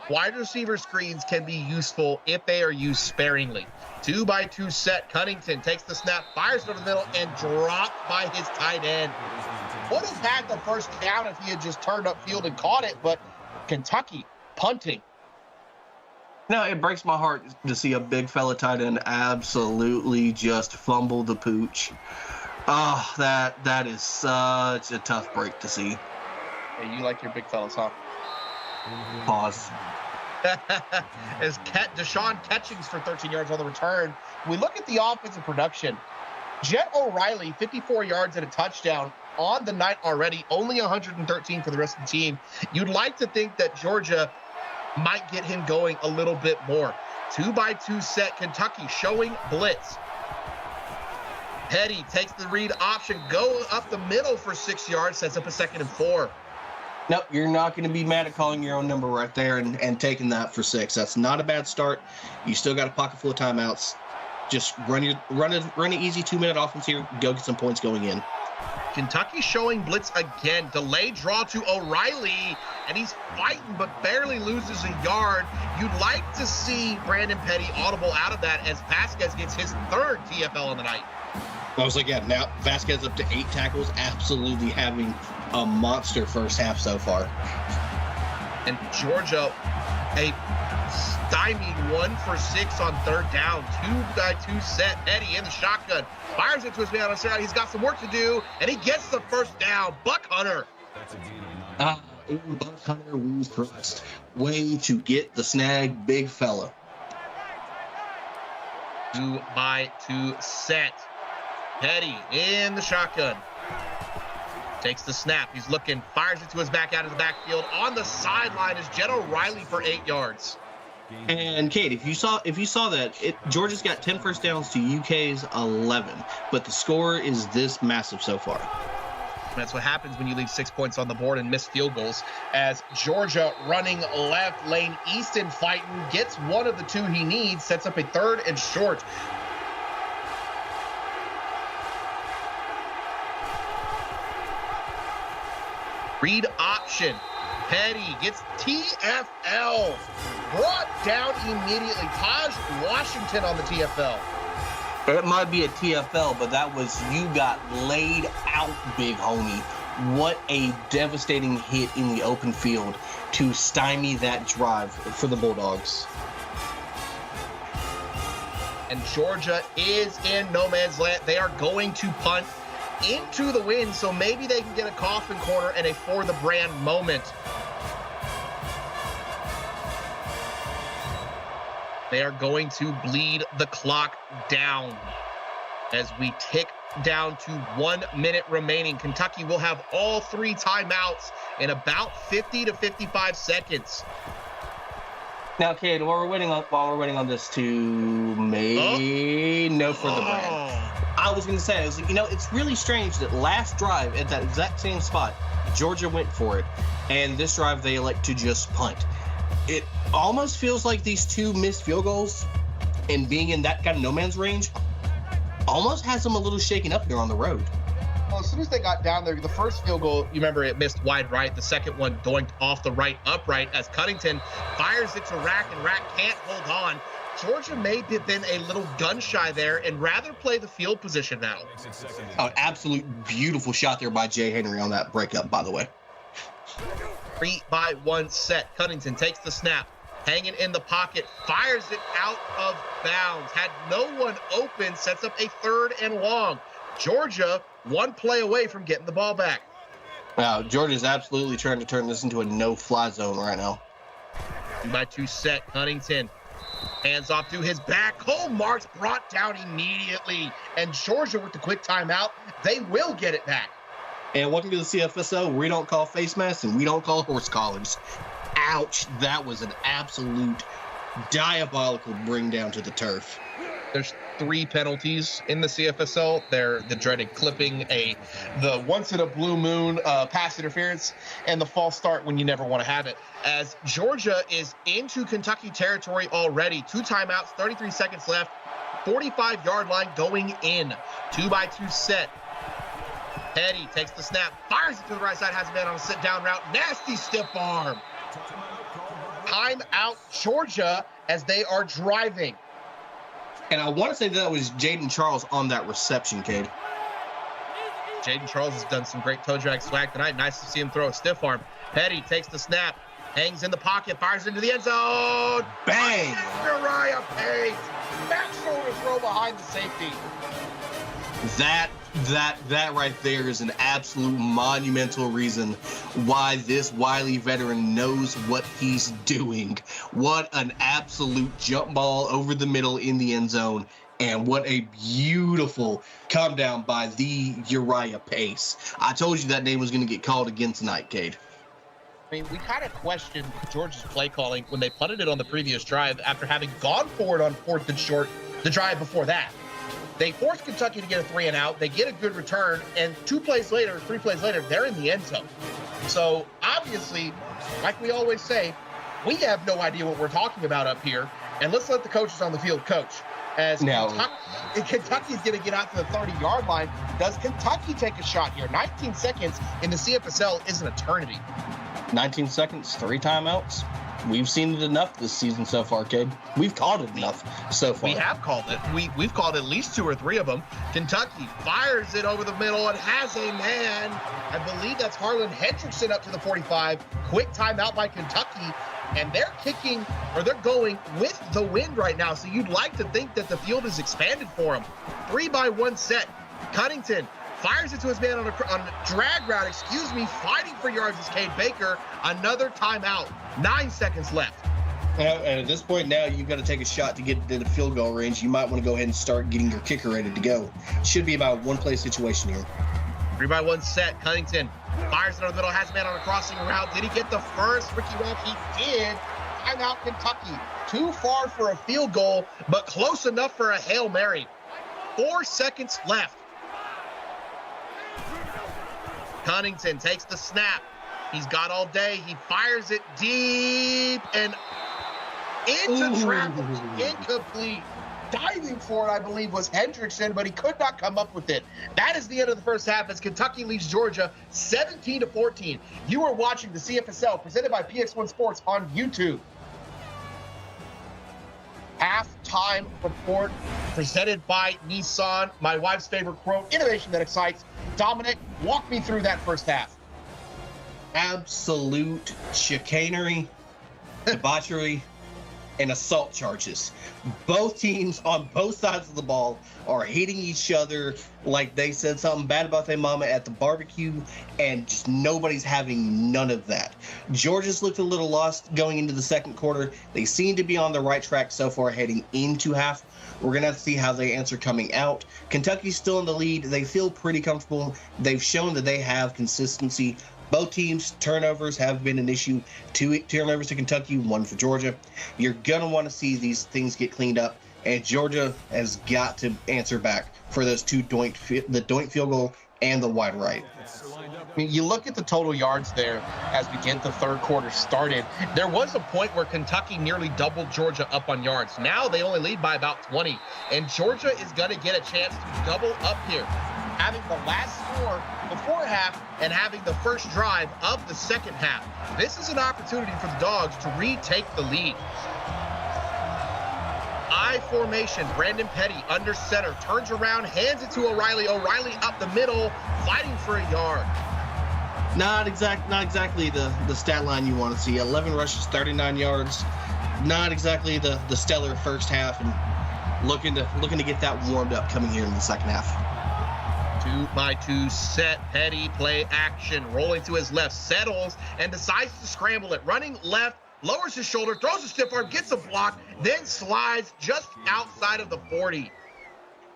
S2: Wide receiver screens can be useful if they are used sparingly. 2-by-2 set. Cunnington takes the snap, fires it over the middle, and dropped by his tight end. Would have had the first down if he had just turned upfield and caught it, but Kentucky punting.
S3: No, it breaks my heart to see a big fella tight end absolutely just fumble the pooch. Oh, that is such a tough break to see.
S2: Hey, you like your big fellas, huh?
S3: Pause.
S2: As Deshaun Catchings for 13 yards on the return. We look at the offensive production. Jet O'Reilly, 54 yards and a touchdown on the night already, only 113 for the rest of the team. You'd like to think that Georgia might get him going a little bit more. 2-by-2 set. Kentucky showing blitz. Petty takes the read option, go up the middle for 6 yards, sets up a 2nd and 4.
S3: Nope, you're not going to be mad at calling your own number right there and taking that for 6. That's not a bad start. You still got a pocket full of timeouts. Just run an easy 2-minute offense here. Go get some points going in.
S2: Kentucky showing blitz again. Delayed draw to O'Reilly, and he's fighting but barely loses a yard. You'd like to see Brandon Petty audible out of that as Vasquez gets his 3rd TFL on the night.
S3: I was like, yeah, now Vasquez up to 8 tackles, absolutely having a monster first half so far.
S2: And Georgia, a stymied 1 for 6 on 3rd down. 2-by-2 set. Eddie in the shotgun. Fires it to his man on the side. He's got some work to do, and he gets the 1st down. Buck Hunter.
S3: Buck Hunter, we trust. Way to get the snag, big fella.
S2: 2-by-2 set. Petty in the shotgun. Takes the snap. He's looking, fires it to his back out of the backfield. On the sideline is Jed O'Reilly for 8 yards.
S3: And Kate, if you saw that, Georgia's got 10 first downs to UK's 11, but the score is this massive so far.
S2: That's what happens when you leave 6 points on the board and miss field goals. As Georgia running left, Lane Easton fighting, gets one of the 2 he needs, sets up a 3rd and short. Read option. Petty gets TFL. Brought down immediately. Taj Washington on the TFL.
S3: It might be a TFL, but that was you got laid out, big homie. What a devastating hit in the open field to stymie that drive for the Bulldogs.
S2: And Georgia is in no man's land. They are going to punt into the wind, so maybe they can get a coffin corner and a for the brand moment. They are going to bleed the clock down as we tick down to 1 minute remaining. Kentucky will have all 3 timeouts in about 50 to 55 seconds.
S3: Now, Cade, while we're waiting on this to no for the brand. I was going to say, it's really strange that last drive at that exact same spot, Georgia went for it, and this drive they elect to just punt. It almost feels like these 2 missed field goals and being in that kind of no man's range almost has them a little shaken up here on the road.
S2: Well, as soon as they got down there, the first field goal, you remember it missed wide right. The second one doinked off the right upright as Cunnington fires it to Rack, and Rack can't hold on. Georgia may have been a little gun shy there and rather play the field position now.
S3: Oh, absolute beautiful shot there by Jay Henry on that breakup, by the way.
S2: 3-by-1 set. Cunnington takes the snap, hanging in the pocket, fires it out of bounds. Had no one open, sets up a 3rd and long. Georgia 1 play away from getting the ball back.
S3: Wow, Georgia's absolutely trying to turn this into a no-fly zone right now.
S2: 2-by-2 set. Cunnington hands off to his back. Cole Marks brought down immediately. And Georgia with the quick timeout, they will get it back.
S3: And welcome to the CFSL. We don't call face masks and we don't call horse collars. Ouch, that was an absolute diabolical bring down to the turf.
S2: There's 3 penalties in the CFSL. They're the dreaded clipping, the once in a blue moon pass interference, and the false start when you never want to have it. As Georgia is into Kentucky territory already. 2 timeouts, 33 seconds left, 45-yard line going in. 2-by-2 set. Petty takes the snap, fires it to the right side, has a man on a sit-down route. Nasty stiff arm. Timeout Georgia as they are driving.
S3: And I want to say that was Jaden Charles on that reception, Cade.
S2: Jaden Charles has done some great toe drag swag tonight. Nice to see him throw a stiff arm. Petty takes the snap, hangs in the pocket, fires into the end zone.
S3: Bang!
S2: Uriah Pate. Back shoulder throw behind the safety.
S3: That right there is an absolute monumental reason why this wily veteran knows what he's doing. What an absolute jump ball over the middle in the end zone. And what a beautiful come down by the Uriah Pace. I told you that name was going to get called again tonight, Cade.
S2: I mean, we kind of questioned Georgia's play calling when they punted it on the previous drive after having gone for it on 4th and short the drive before that. They forced Kentucky to get a 3-and-out. They get a good return, and 3 plays later, they're in the end zone. So obviously, like we always say, we have no idea what we're talking about up here, and let's let the coaches on the field coach. As Kentucky's going to get out to the 30-yard line. Does Kentucky take a shot here? 19 seconds in the CFSL is an eternity.
S3: 19 seconds, 3 timeouts. We've seen it enough this season so far, kid. We've called it enough so far.
S2: We have called it. We've called at least 2 or 3 of them. Kentucky fires it over the middle and has a man. I believe that's Harlan Hendrickson up to the 45. Quick timeout by Kentucky. And they're going with the wind right now. So you'd like to think that the field is expanded for them. 3-by-1 set. Cunnington fires it to his man on a drag route, fighting for yards is Cade Baker. Another timeout. 9 seconds left.
S3: And at this point now, you've got to take a shot to get to the field goal range. You might want to go ahead and start getting your kicker ready to go. Should be about a one-play situation here.
S2: 3-by-1 set. Cunnington fires it over the middle, has a man on a crossing route. Did he get the first Ricky Webb? He did. Timeout Kentucky. Too far for a field goal, but close enough for a Hail Mary. 4 seconds left. Cunnington takes the snap. He's got all day. He fires it deep and into traffic. Incomplete. Diving for it, I believe, was Hendrickson, but he could not come up with it. That is the end of the first half as Kentucky leads Georgia 17-14. You are watching the CFSL presented by PX1 Sports on YouTube. Halftime report presented by Nissan. My wife's favorite quote, innovation that excites. Dominic, walk me through that first half.
S3: Absolute chicanery, debauchery, and assault charges. Both teams on both sides of the ball are hitting each other like they said something bad about their mama at the barbecue, and just nobody's having none of that. Georgia's looked a little lost going into the second quarter. They seem to be on the right track so far heading into half. We're going to have to see how they answer coming out. Kentucky's still in the lead. They feel pretty comfortable. They've shown that they have consistency. Both teams' turnovers have been an issue. 2 turnovers to Kentucky, 1 for Georgia. You're going to want to see these things get cleaned up, and Georgia has got to answer back for those 2 the doink field goal and the wide right.
S2: I mean, you look at the total yards there as we get the third quarter started. There was a point where Kentucky nearly doubled Georgia up on yards. Now they only lead by about 20, and Georgia is going to get a chance to double up here, having the last score before half and having the first drive of the second half. This is an opportunity for the Dogs to retake the lead. I formation, Brandon Petty under center, turns around, hands it to O'Reilly. O'Reilly up the middle, fighting for a yard.
S3: Not exactly the stat line you want to see. 11 rushes, 39 yards. Not exactly the stellar first half, and looking to get that warmed up coming here in the second half.
S2: 2-by-2 set, Petty, play action, rolling to his left, settles, and decides to scramble it. Running left, lowers his shoulder, throws a stiff arm, gets a block, then slides just outside of the 40.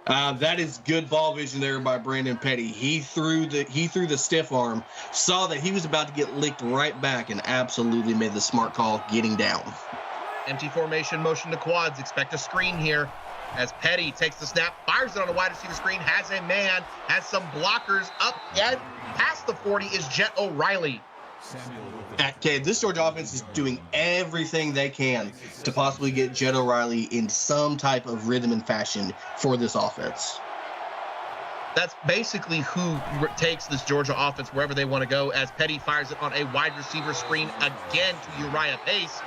S3: That is good ball vision there by Brandon Petty. He threw the stiff arm, saw that he was about to get licked right back, and absolutely made the smart call getting down.
S2: Empty formation, motion to quads, expect a screen here. As Petty takes the snap, fires it on a wide receiver screen, has a man, has some blockers up and past the 40 is Jet O'Reilly.
S3: Okay, this Georgia offense is doing everything they can to possibly get Jet O'Reilly in some type of rhythm and fashion for this offense.
S2: That's basically who takes this Georgia offense wherever they want to go, as Petty fires it on a wide receiver screen again to Uriah Pace.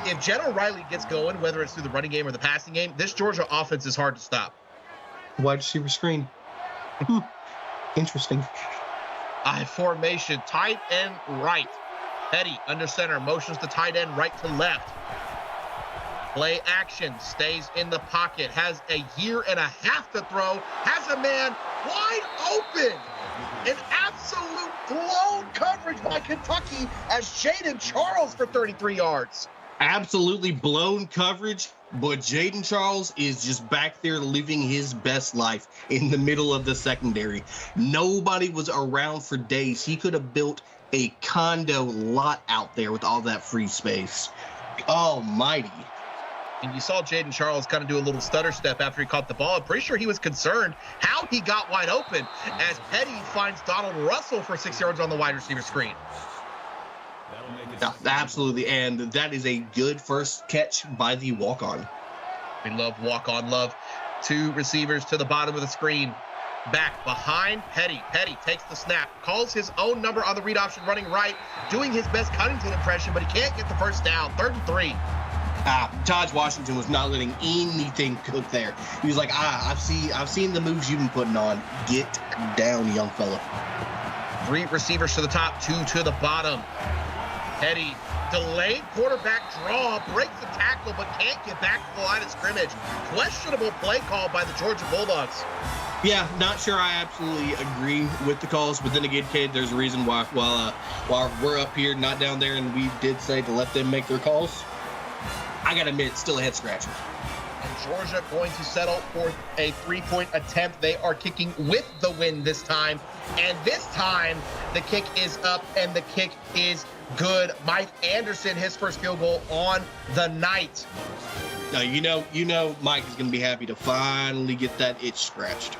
S2: If Jet O'Reilly gets going, whether it's through the running game or the passing game, this Georgia offense is hard to stop.
S3: Wide receiver screen. Interesting.
S2: I formation, tight end right. Petty under center, motions the tight end right to left. Play action, stays in the pocket, has a year and a half to throw, has a man wide open. An absolute blown coverage by Kentucky as Jaden Charles for 33 yards.
S3: Absolutely blown coverage, but Jaden Charles is just back there living his best life in the middle of the secondary. Nobody was around for days. He could have built a condo lot out there with all that free space. Almighty.
S2: And you saw Jaden Charles kind of do a little stutter step after he caught the ball. I'm pretty sure he was concerned how he got wide open as Petty finds Donald Russell for 6 yards on the wide receiver screen.
S3: Yeah, absolutely, and that is a good first catch by the walk-on.
S2: We love walk-on love. 2 receivers to the bottom of the screen. Back behind Petty. Petty takes the snap, calls his own number on the read option, running right, doing his best Cunnington impression, but he can't get the first down. 3rd and 3.
S3: Taj Washington was not letting anything cook there. He was like, I've seen the moves you've been putting on. Get down, young fella.
S2: 3 receivers to the top, 2 to the bottom. Petty, delayed quarterback draw, breaks the tackle, but can't get back to the line of scrimmage. Questionable play call by the Georgia Bulldogs.
S3: Yeah, not sure I absolutely agree with the calls, but then again, Cade, there's a reason why while we're up here, not down there, and we did say to let them make their calls. I gotta admit, it's still a head scratcher.
S2: And Georgia going to settle for a 3-point attempt. They are kicking with the wind this time. And this time, the kick is up and the kick is good. Mike Anderson, his first field goal on the night.
S3: You know, Mike is gonna be happy to finally get that itch scratched.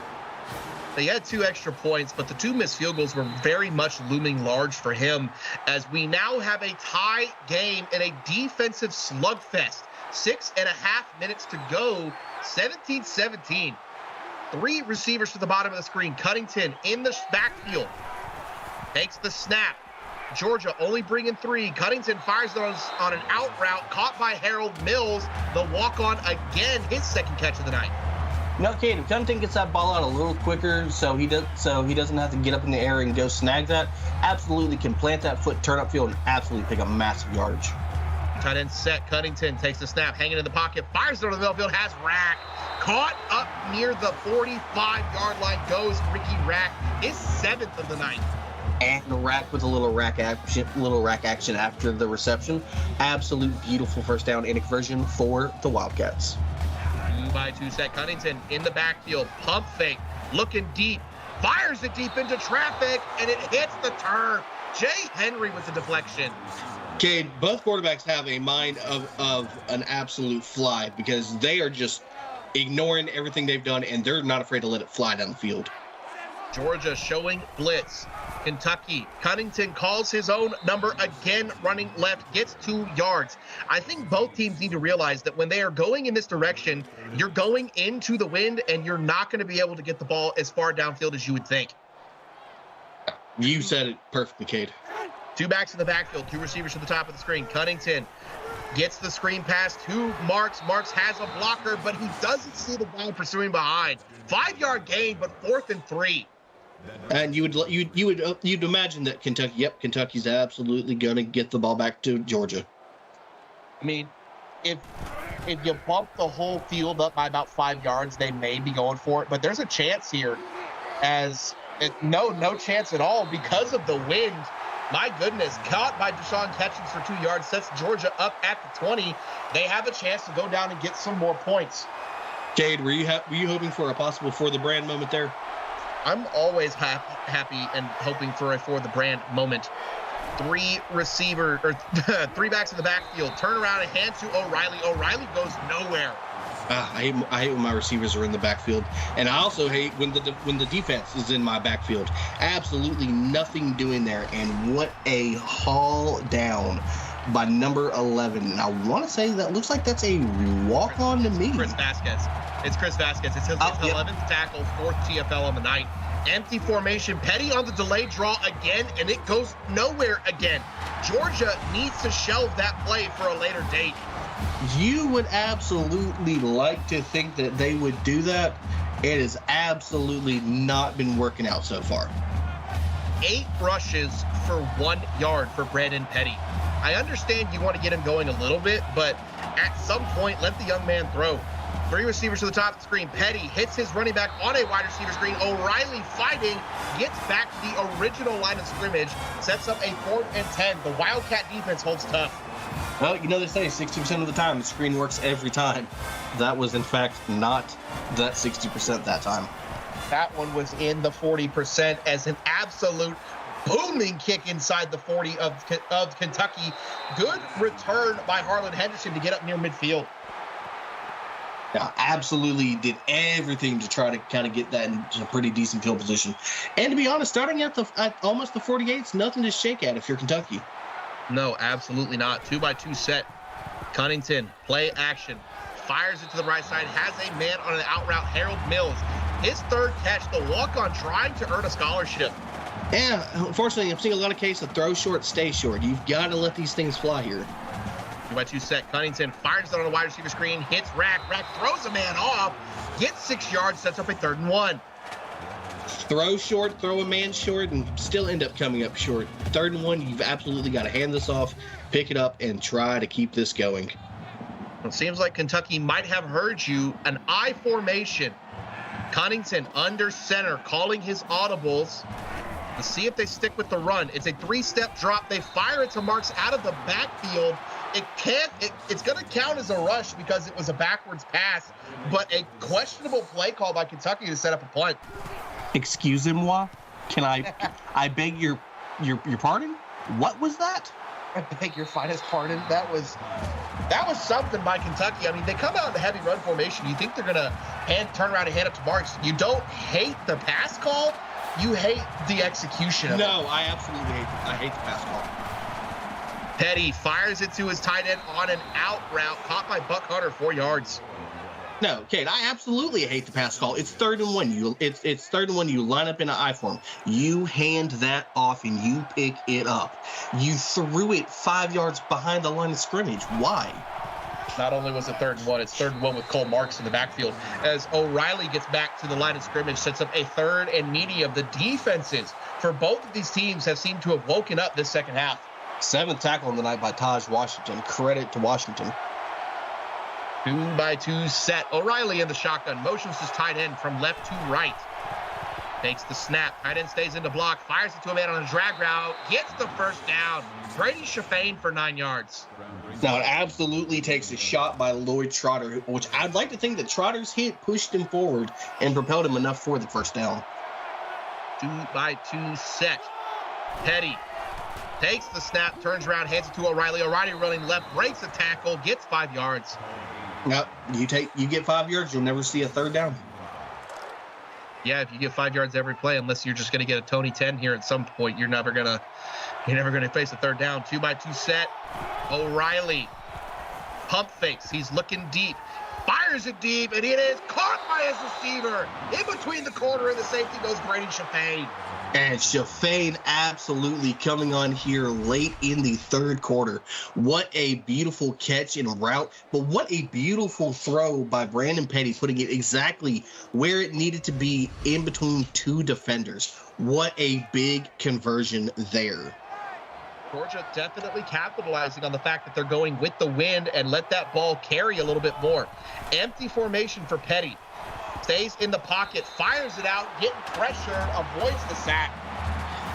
S2: They had 2 extra points, but the 2 missed field goals were very much looming large for him as we now have a tie game in a defensive slugfest. 6.5 minutes to go, 17-17. 3 receivers to the bottom of the screen. Cunnington in the backfield. Takes the snap. Georgia only bringing 3. Cunnington fires those on an out route, caught by Harold Mills. The walk-on again, his 2nd catch of the night.
S3: No, Cade, if Cunnington gets that ball out a little quicker so he doesn't have to get up in the air and go snag that, absolutely can plant that foot, turn upfield, and absolutely pick up massive yardage.
S2: Tight end set. Cunnington takes the snap, hanging in the pocket, fires it over the middle field, has Rack. Caught up near the 45-yard line goes Ricky Rack, his 7th of the night.
S3: And Rack with a little rack action after the reception. Absolute beautiful first down and conversion for the Wildcats.
S2: 2-by-2 set. Cunnington in the backfield, pump fake, looking deep, fires it deep into traffic, and it hits the turf. Jay Henry with the deflection.
S3: Cade, both quarterbacks have a mind of an absolute fly because they are just ignoring everything they've done, and they're not afraid to let it fly down the field.
S2: Georgia showing blitz. Kentucky. Cunnington calls his own number again, running left, gets 2 yards. I think both teams need to realize that when they are going in this direction, you're going into the wind and you're not going to be able to get the ball as far downfield as you would think.
S3: You said it perfectly, Cade.
S2: 2 backs in the backfield, 2 receivers to the top of the screen. Cunnington gets the screen pass to Marks. Marks has a blocker, but he doesn't see the guy pursuing behind. 5-yard gain, but 4th and 3.
S3: And you'd imagine that Kentucky's absolutely going to get the ball back to Georgia.
S2: I mean, if you bump the whole field up by about 5 yards, they may be going for it. But there's a chance here, no chance at all because of the wind. My goodness, caught by Deshaun Catchings for 2 yards, sets Georgia up at the 20. They have a chance to go down and get some more points.
S3: Cade, were you hoping for a possible for the brand moment there?
S2: I'm always happy and hoping for a for the brand moment. 3 backs in the backfield. Turn around and hand to O'Reilly. O'Reilly goes nowhere.
S3: I hate when my receivers are in the backfield, and I also hate when the defense is in my backfield. Absolutely nothing doing there, and what a haul down by number 11. And I want to say that looks like that's a walk-on to me.
S2: Chris Vasquez. It's Chris Vasquez. It's his 11th tackle, 4th TFL on the night. Empty formation. Petty on the delayed draw again, and it goes nowhere again. Georgia needs to shelve that play for a later date.
S3: You would absolutely like to think that they would do that. It has absolutely not been working out so far.
S2: 8 rushes for 1 yard for Brandon Petty. I understand you want to get him going a little bit, but at some point, let the young man throw. 3 receivers to the top of the screen. Petty hits his running back on a wide receiver screen. O'Reilly fighting, gets back to the original line of scrimmage, sets up a 4th and 10. The Wildcat defense holds tough.
S3: Well, they say 60% of the time the screen works every time. That was, in fact, not that 60% that time.
S2: That one was in the 40% as an absolute booming kick inside the 40 of Kentucky. Good return by Harlan Henderson to get up near midfield.
S3: Yeah, absolutely did everything to try to kind of get that in a pretty decent field position. And to be honest, starting at almost the 48's nothing to shake at if you're Kentucky.
S2: No, absolutely not. 2-by-2 set. Cunnington, play action. Fires it to the right side, has a man on an out route, Harold Mills. His third catch, the walk-on trying to earn a scholarship.
S3: Yeah, unfortunately, I'm seeing a lot of cases of throw short, stay short. You've got to let these things fly here.
S2: 2-by-2 set. Cunnington fires it on a wide receiver screen, hits Rack. Rack throws a man off, gets 6 yards, sets up a 3rd and 1.
S3: Throw short, throw a man short, and still end up coming up short. 3rd and 1, you've absolutely got to hand this off, pick it up, and try to keep this going.
S2: It seems like Kentucky might have heard you. An I formation. Cunnington under center, calling his audibles. Let's see if they stick with the run. It's a 3-step drop. They fire it to Marks out of the backfield. It's going to count as a rush because it was a backwards pass, but a questionable play call by Kentucky to set up a punt.
S3: Excusez-moi? Can I beg your pardon? What was that?
S2: I beg your finest pardon. That was something by Kentucky. I mean, they come out in the heavy run formation. You think they're going to turn around and hand it to Marks. You don't hate the pass call. You hate the execution of it.
S3: No, I absolutely hate the pass call.
S2: Petty fires it to his tight end on an out route, caught by Buck Hunter, 4 yards.
S3: No, Kate, I absolutely hate the pass call. It's 3rd and 1. It's 3rd and 1. You line up in an I form. You hand that off and you pick it up. You threw it 5 yards behind the line of scrimmage. Why?
S2: Not only was it 3rd and 1, it's 3rd and 1 with Cole Marks in the backfield. As O'Reilly gets back to the line of scrimmage, sets up a 3rd and medium. The defenses for both of these teams have seemed to have woken up this second half.
S3: 7th tackle on the night by Taj Washington. Credit to Washington.
S2: 2-by-2 set. O'Reilly in the shotgun. Motions his tight end from left to right. Takes the snap. Tight end stays in the block. Fires it to a man on a drag route. Gets the 1st down. Brady Shafane for 9 yards.
S3: Now, it absolutely takes a shot by Lloyd Trotter, which I'd like to think that Trotter's hit pushed him forward and propelled him enough for the 1st down.
S2: 2-by-2 set. Petty takes the snap, turns around, hands it to O'Reilly. O'Reilly running left, breaks a tackle, gets 5 yards.
S3: Now, you get 5 yards, you'll never see a 3rd down.
S2: Yeah, if you get 5 yards every play, unless you're just going to get a Tony 10 here at some point, you're never gonna face a 3rd down. 2-by-2 set. O'Reilly pump fakes. He's looking deep. Fires it deep, and it is caught by his receiver. In between the corner and the safety goes Brady Shafane.
S3: And Shafane absolutely coming on here late in the 3rd quarter. What a beautiful catch and route, but what a beautiful throw by Brandon Petty, putting it exactly where it needed to be in between 2 defenders. What a big conversion there.
S2: Georgia definitely capitalizing on the fact that they're going with the wind and let that ball carry a little bit more. Empty formation for Petty. Stays in the pocket, fires it out, getting pressured, avoids the sack.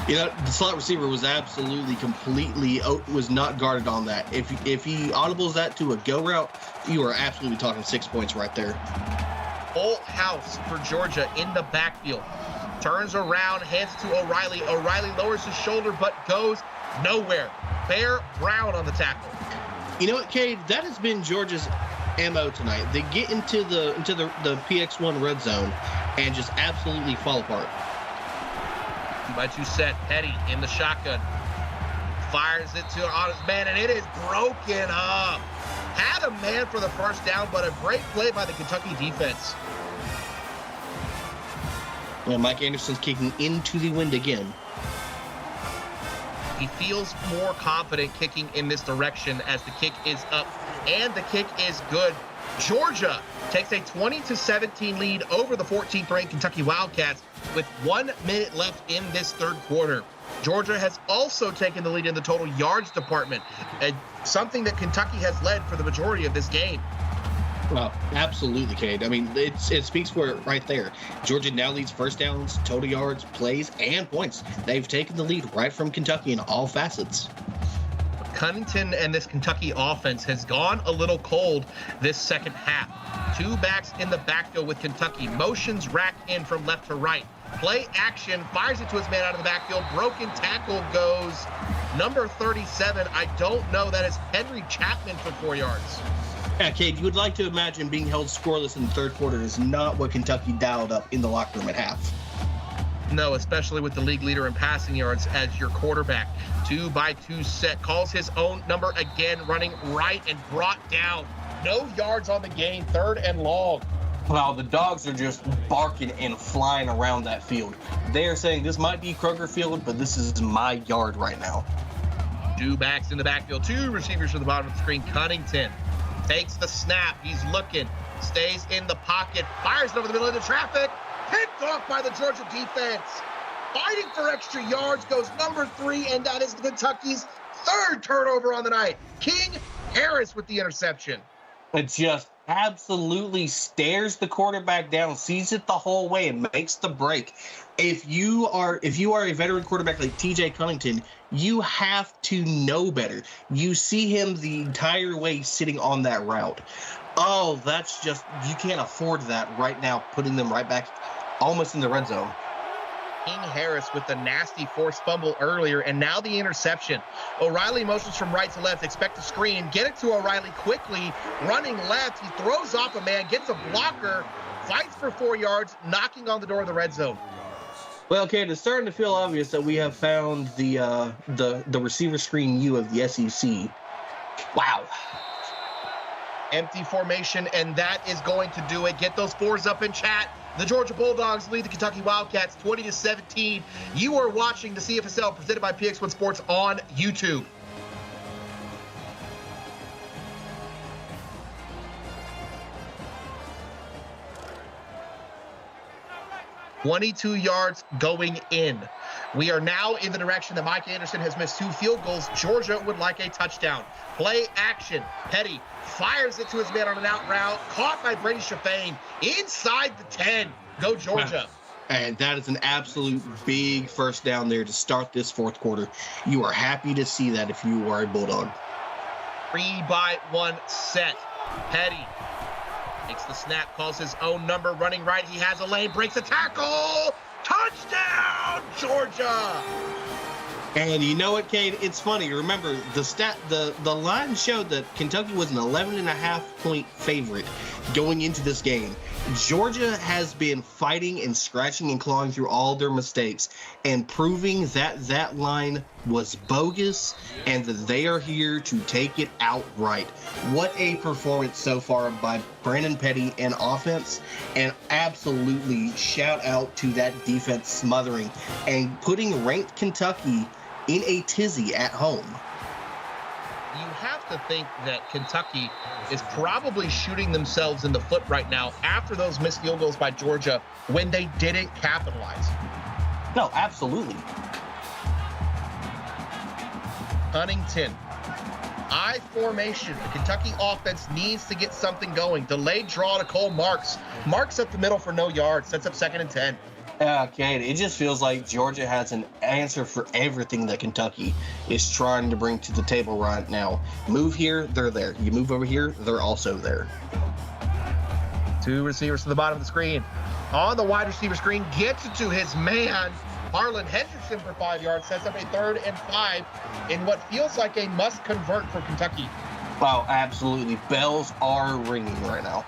S3: You know, the slot receiver was absolutely was not guarded on that. If he audibles that to a go route, you are absolutely talking 6 points right there.
S2: Full house for Georgia in the backfield. Turns around, hands to O'Reilly. O'Reilly lowers his shoulder but goes nowhere. Bear Brown on the tackle.
S3: You know what, Cade? That has been Georgia's MO tonight. They get into the PX1 red zone and just absolutely fall apart.
S2: 2-by-2 set. Petty in the shotgun. Fires it to on his man, and it is broken up. Had a man for the 1st down, but a great play by the Kentucky defense.
S3: And Mike Anderson's kicking into the wind again.
S2: He feels more confident kicking in this direction as the kick is up, and the kick is good. Georgia takes a 20-17 lead over the 14th-ranked Kentucky Wildcats with 1 minute left in this 3rd quarter. Georgia has also taken the lead in the total yards department, something that Kentucky has led for the majority of this game.
S3: Well, absolutely, Cade. I mean, it speaks for it right there. Georgia now leads 1st downs, total yards, plays, and points. They've taken the lead right from Kentucky in all facets.
S2: Cunnington and this Kentucky offense has gone a little cold this second half. 2 backs in the backfield with Kentucky. Motions Rack in from left to right. Play action, fires it to his man out of the backfield. Broken tackle goes number 37. I don't know. That is Henry Chapman for 4 yards.
S3: Yeah, Cade, you would like to imagine being held scoreless in the third quarter is not what Kentucky dialed up in the locker room at half.
S2: No, especially with the league leader in passing yards as your quarterback. 2-by-2 set, calls his own number again, running right and brought down. No yards on the game, 3rd and long.
S3: Wow, the dogs are just barking and flying around that field. They are saying this might be Kroger Field, but this is my yard right now.
S2: 2 backs in the backfield, 2 receivers to the bottom of the screen. Cunnington takes the snap. He's looking, stays in the pocket, fires it over the middle of the traffic. Picked off by the Georgia defense. Fighting for extra yards goes number 3, and that is Kentucky's 3rd turnover on the night. King Harris with the interception.
S3: It just absolutely stares the quarterback down, sees it the whole way, and makes the break. If you are a veteran quarterback like TJ Cunnington, you have to know better. You see him the entire way sitting on that route. Oh, that's just, you can't afford that right now, putting them right back almost in the red zone.
S2: King Harris with the nasty forced fumble earlier, and now the interception. O'Reilly motions from right to left, expect a screen, get it to O'Reilly quickly, running left, he throws off a man, gets a blocker, fights for 4 yards, knocking on the door of the red zone.
S3: Well, okay, it's starting to feel obvious that we have found the receiver screen U of the SEC. Wow.
S2: Empty formation, and that is going to do it. Get those 4s up in chat. The Georgia Bulldogs lead the Kentucky Wildcats 20-17. You are watching the CFSL presented by PX1 Sports on YouTube. $22 yards going in. We are now in the direction that Mike Anderson has missed 2 field goals. Georgia would like a touchdown. Play action. Petty fires it to his man on an out route. Caught by Brady Shafane inside the 10. Go Georgia.
S3: And that is an absolute big first down there to start this 4th quarter. You are happy to see that if you are a Bulldog.
S2: 3-by-1 set. Petty takes the snap, calls his own number, running right. He has a lane, breaks a tackle. Touchdown, Georgia!
S3: And you know what, Cade? It's funny. Remember, the line showed that Kentucky was an 11.5-point favorite going into this game. Georgia has been fighting and scratching and clawing through all their mistakes and proving that that line was bogus and that they are here to take it outright. What a performance so far by Brandon Petty and offense, and absolutely shout out to that defense smothering and putting ranked Kentucky in a tizzy at home.
S2: You have to think that Kentucky is probably shooting themselves in the foot right now after those missed field goals by Georgia when they didn't capitalize.
S3: No, absolutely.
S2: Huntington, I formation. The Kentucky offense needs to get something going. Delayed draw to Cole Marks. Marks up the middle for no yards. Sets up 2nd and 10.
S3: Okay, it just feels like Georgia has an answer for everything that Kentucky is trying to bring to the table right now. Move here, they're there. You move over here, they're also there.
S2: 2 receivers to the bottom of the screen. On the wide receiver screen, gets it to his man. Harlan Hendrickson for 5 yards, sets up a 3rd and 5 in what feels like a must-convert for Kentucky.
S3: Wow, absolutely. Bells are ringing right now.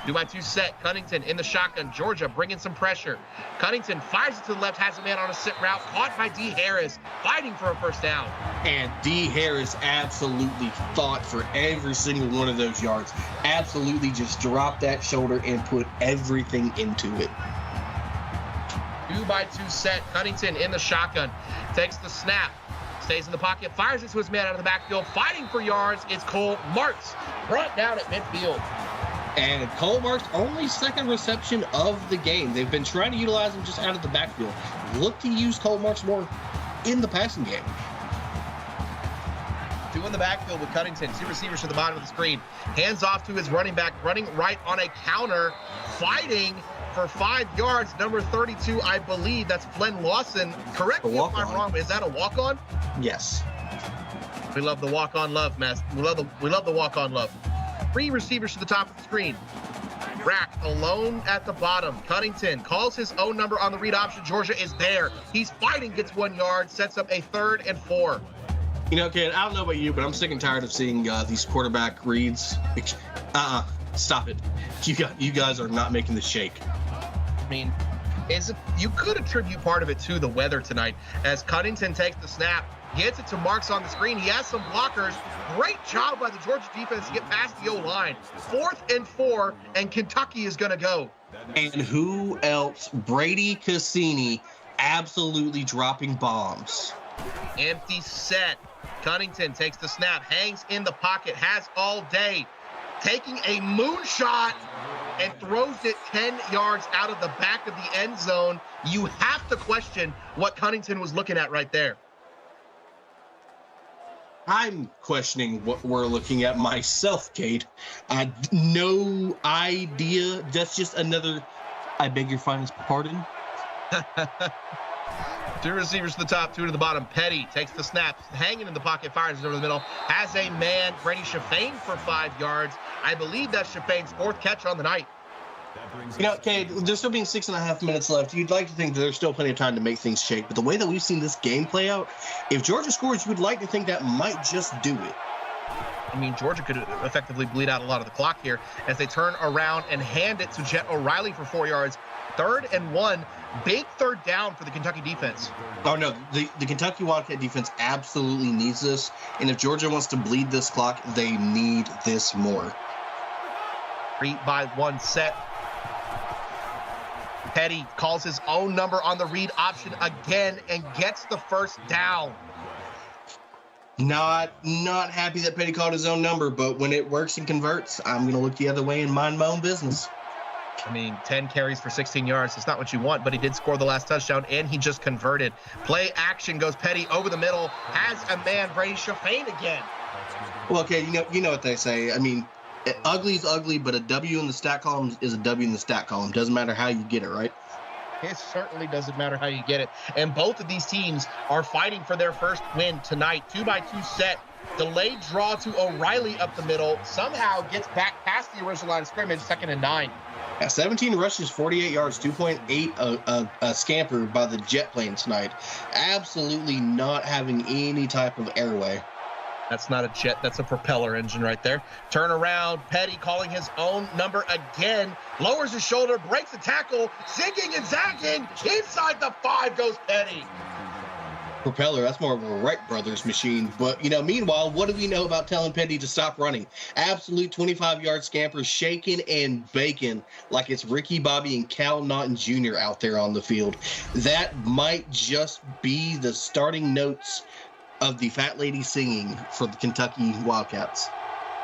S2: 2-by-2 set. Cunnington in the shotgun. Georgia bringing some pressure. Cunnington fires it to the left, has a man on a sit route. Caught by D. Harris, fighting for a first down.
S3: And D. Harris absolutely fought for every single one of those yards. Absolutely just dropped that shoulder and put everything into it.
S2: 2-by-2 set. Cunnington in the shotgun. Takes the snap. Stays in the pocket. Fires it to his man out of the backfield. Fighting for yards. It's Cole Marks. Brought down at midfield.
S3: And Cole Marks' only 2nd reception of the game. They've been trying to utilize him just out of the backfield. Look to use Cole Marks more in the passing game.
S2: 2 in the backfield with Cunnington. 2 receivers to the bottom of the screen. Hands off to his running back. Running right on a counter. Fighting for 5 yards. Number 32, I believe. That's Flynn Lawson. Correct me if I'm wrong, but is that a walk-on?
S3: Yes.
S2: We love the walk-on love, Mass. We love the walk-on love. 3 receivers to the top of the screen. Rack alone at the bottom. Cunnington calls his own number on the read option. Georgia is there. He's fighting, gets 1 yard, sets up a 3rd and 4.
S3: You know, kid, I don't know about you, but I'm sick and tired of seeing these quarterback reads. Stop it. You guys are not making the shake.
S2: I mean, you could attribute part of it to the weather tonight as Cunnington takes the snap, gets it to Marks on the screen. He has some blockers. Great job by the Georgia defense to get past the O-line. 4th and 4, and Kentucky is going to go.
S3: And who else? Brady Cassini absolutely dropping bombs.
S2: Empty set. Cunnington takes the snap, hangs in the pocket, has all day. Taking a moonshot and throws it 10 yards out of the back of the end zone. You have to question what Cunnington was looking at right there.
S3: I'm questioning what we're looking at myself, Kate. No idea. That's just another, I beg your finest pardon.
S2: 2 receivers to the top, 2 to the bottom. Petty takes the snap, hanging in the pocket, fires it over the middle, has a man, Brady Chaffain for 5 yards. I believe that's Chaffaine's 4th catch on the night.
S3: You know, Kate, there's still being 6.5 minutes left. You'd like to think that there's still plenty of time to make things shake, but the way that we've seen this game play out, if Georgia scores, you would like to think that might just do it.
S2: I mean, Georgia could effectively bleed out a lot of the clock here as they turn around and hand it to Jet O'Reilly for 4 yards. 3rd and 1, big 3rd down for the Kentucky defense.
S3: Oh, no, the Kentucky Wildcat defense absolutely needs this, and if Georgia wants to bleed this clock, they need this more.
S2: 3-by-1 set. Petty calls his own number on the read option again and gets the 1st down.
S3: Not happy that Petty called his own number, but when it works and converts, I'm going to look the other way and mind my own business.
S2: I mean, 10 carries for 16 yards. It's not what you want, but he did score the last touchdown, and he just converted. Play action goes Petty over the middle, has a man, Brady Chaffain again.
S3: Well, okay, you know what they say. I mean, ugly is ugly, but a W in the stat column is a W in the stat column. Doesn't matter how you get it, right?
S2: It certainly doesn't matter how you get it. And both of these teams are fighting for their first win tonight. 2-by-2 set. Delayed draw to O'Reilly up the middle. Somehow gets back past the original line of scrimmage, 2nd and 9.
S3: 17 rushes, 48 yards, 2.8 a scamper by the jet plane tonight. Absolutely not having any type of airway.
S2: That's not a jet. That's a propeller engine right there. Turn around. Petty calling his own number again. Lowers his shoulder, breaks the tackle, zigging and zagging. Inside the 5 goes Petty.
S3: Propeller, that's more of a Wright Brothers machine. But, meanwhile, what do we know about telling Petty to stop running? Absolute 25-yard scamper, shaking and baking like it's Ricky Bobby and Cal Naughton Jr. out there on the field. That might just be the starting notes of the fat lady singing for the Kentucky Wildcats.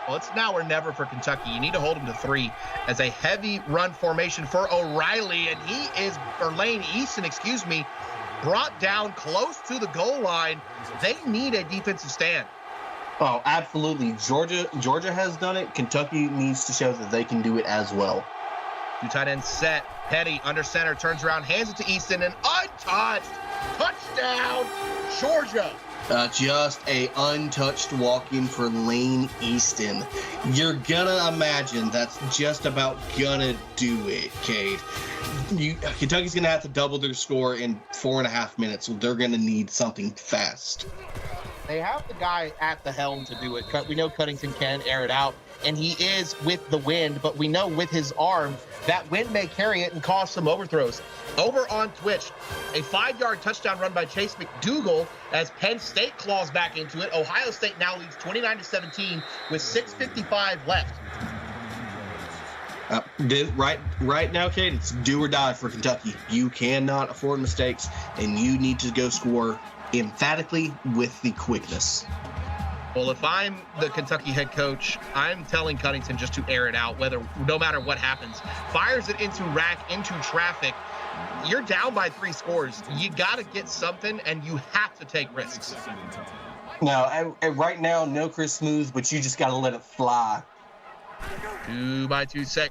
S2: Well, it's now or never for Kentucky. You need to hold him to 3 as a heavy run formation for O'Reilly, and Lane Easton, brought down close to the goal line. They need a defensive stand.
S3: Oh, absolutely. Georgia has done it. Kentucky needs to show that they can do it as well.
S2: 2 tight ends set. Petty under center, turns around, hands it to Easton, and untouched. Touchdown, Georgia.
S3: Just a untouched walk-in for Lane Easton. You're gonna imagine that's just about gonna do it, Cade. Kentucky's gonna have to double their score in 4.5 minutes, so they're gonna need something fast.
S2: They have the guy at the helm to do it. We know Cunnington can air it out, and he is with the wind, but we know with his arm, that wind may carry it and cause some overthrows. Over on Twitch, a 5-yard touchdown run by Chase McDougal as Penn State claws back into it. Ohio State now leads 29-17 with 6:55 left.
S3: Right now, Kate, it's do or die for Kentucky. You cannot afford mistakes, and you need to go score emphatically with the quickness.
S2: Well, if I'm the Kentucky head coach, I'm telling Cunnington just to air it out, no matter what happens. Fires it into rack, into traffic. You're down by 3 scores. You got to get something, and you have to take risks.
S3: Now, right now, no Chris Smooth, but you just got to let it fly.
S2: 2-by-2 set.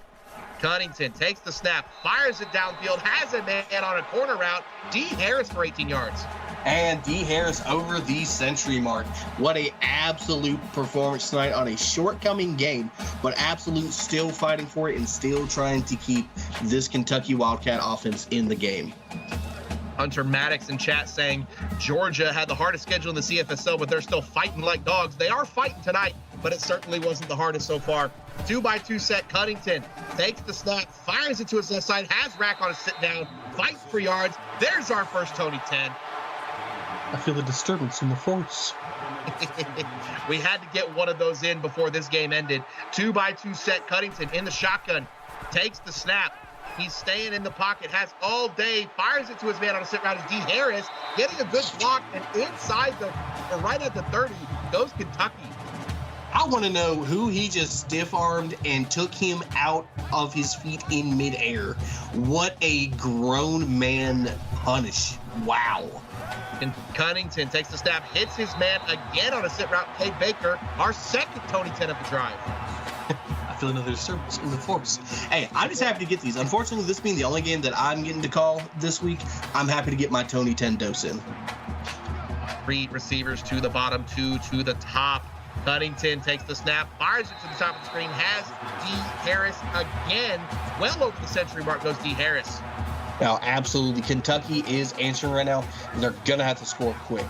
S2: Cunnington takes the snap, fires it downfield, has a man on a corner route. D. Harris for 18 yards.
S3: And D. Harris over the century mark. What a absolute performance tonight on a shortcoming game, but absolute still fighting for it and still trying to keep this Kentucky Wildcat offense in the game.
S2: Hunter Maddox in chat saying Georgia had the hardest schedule in the CFSL, but they're still fighting like dogs. They are fighting tonight, but it certainly wasn't the hardest so far. 2x2 set. Cuttington takes the snap, fires it to his left side, has Rack on a sit down, fights for yards. There's our first Tony 10.
S4: I feel a disturbance in the force.
S2: We had to get one of those in before this game ended. 2x2 set. Cuttington in the shotgun, takes the snap. He's staying in the pocket, has all day, fires it to his man on a sit route. D. Harris getting a good block, and inside or right at the 30 goes Kentucky.
S3: I want to know who he just stiff-armed and took him out of his feet in midair. What a grown man punish. Wow.
S2: And Cunnington takes the snap, hits his man again on a sit route. Cade Baker, our second Tony 10 of the drive.
S4: I feel another disturbance in the force.
S3: Hey, I'm just happy to get these. Unfortunately, this being the only game that I'm getting to call this week, I'm happy to get my Tony 10 dose in.
S2: 3 receivers to the bottom, 2 to the top. Cunnington takes the snap, fires it to the top of the screen, has D. Harris again. Well over the century mark goes D. Harris.
S3: Now, absolutely, Kentucky is answering right now, and they're going to have to score quick.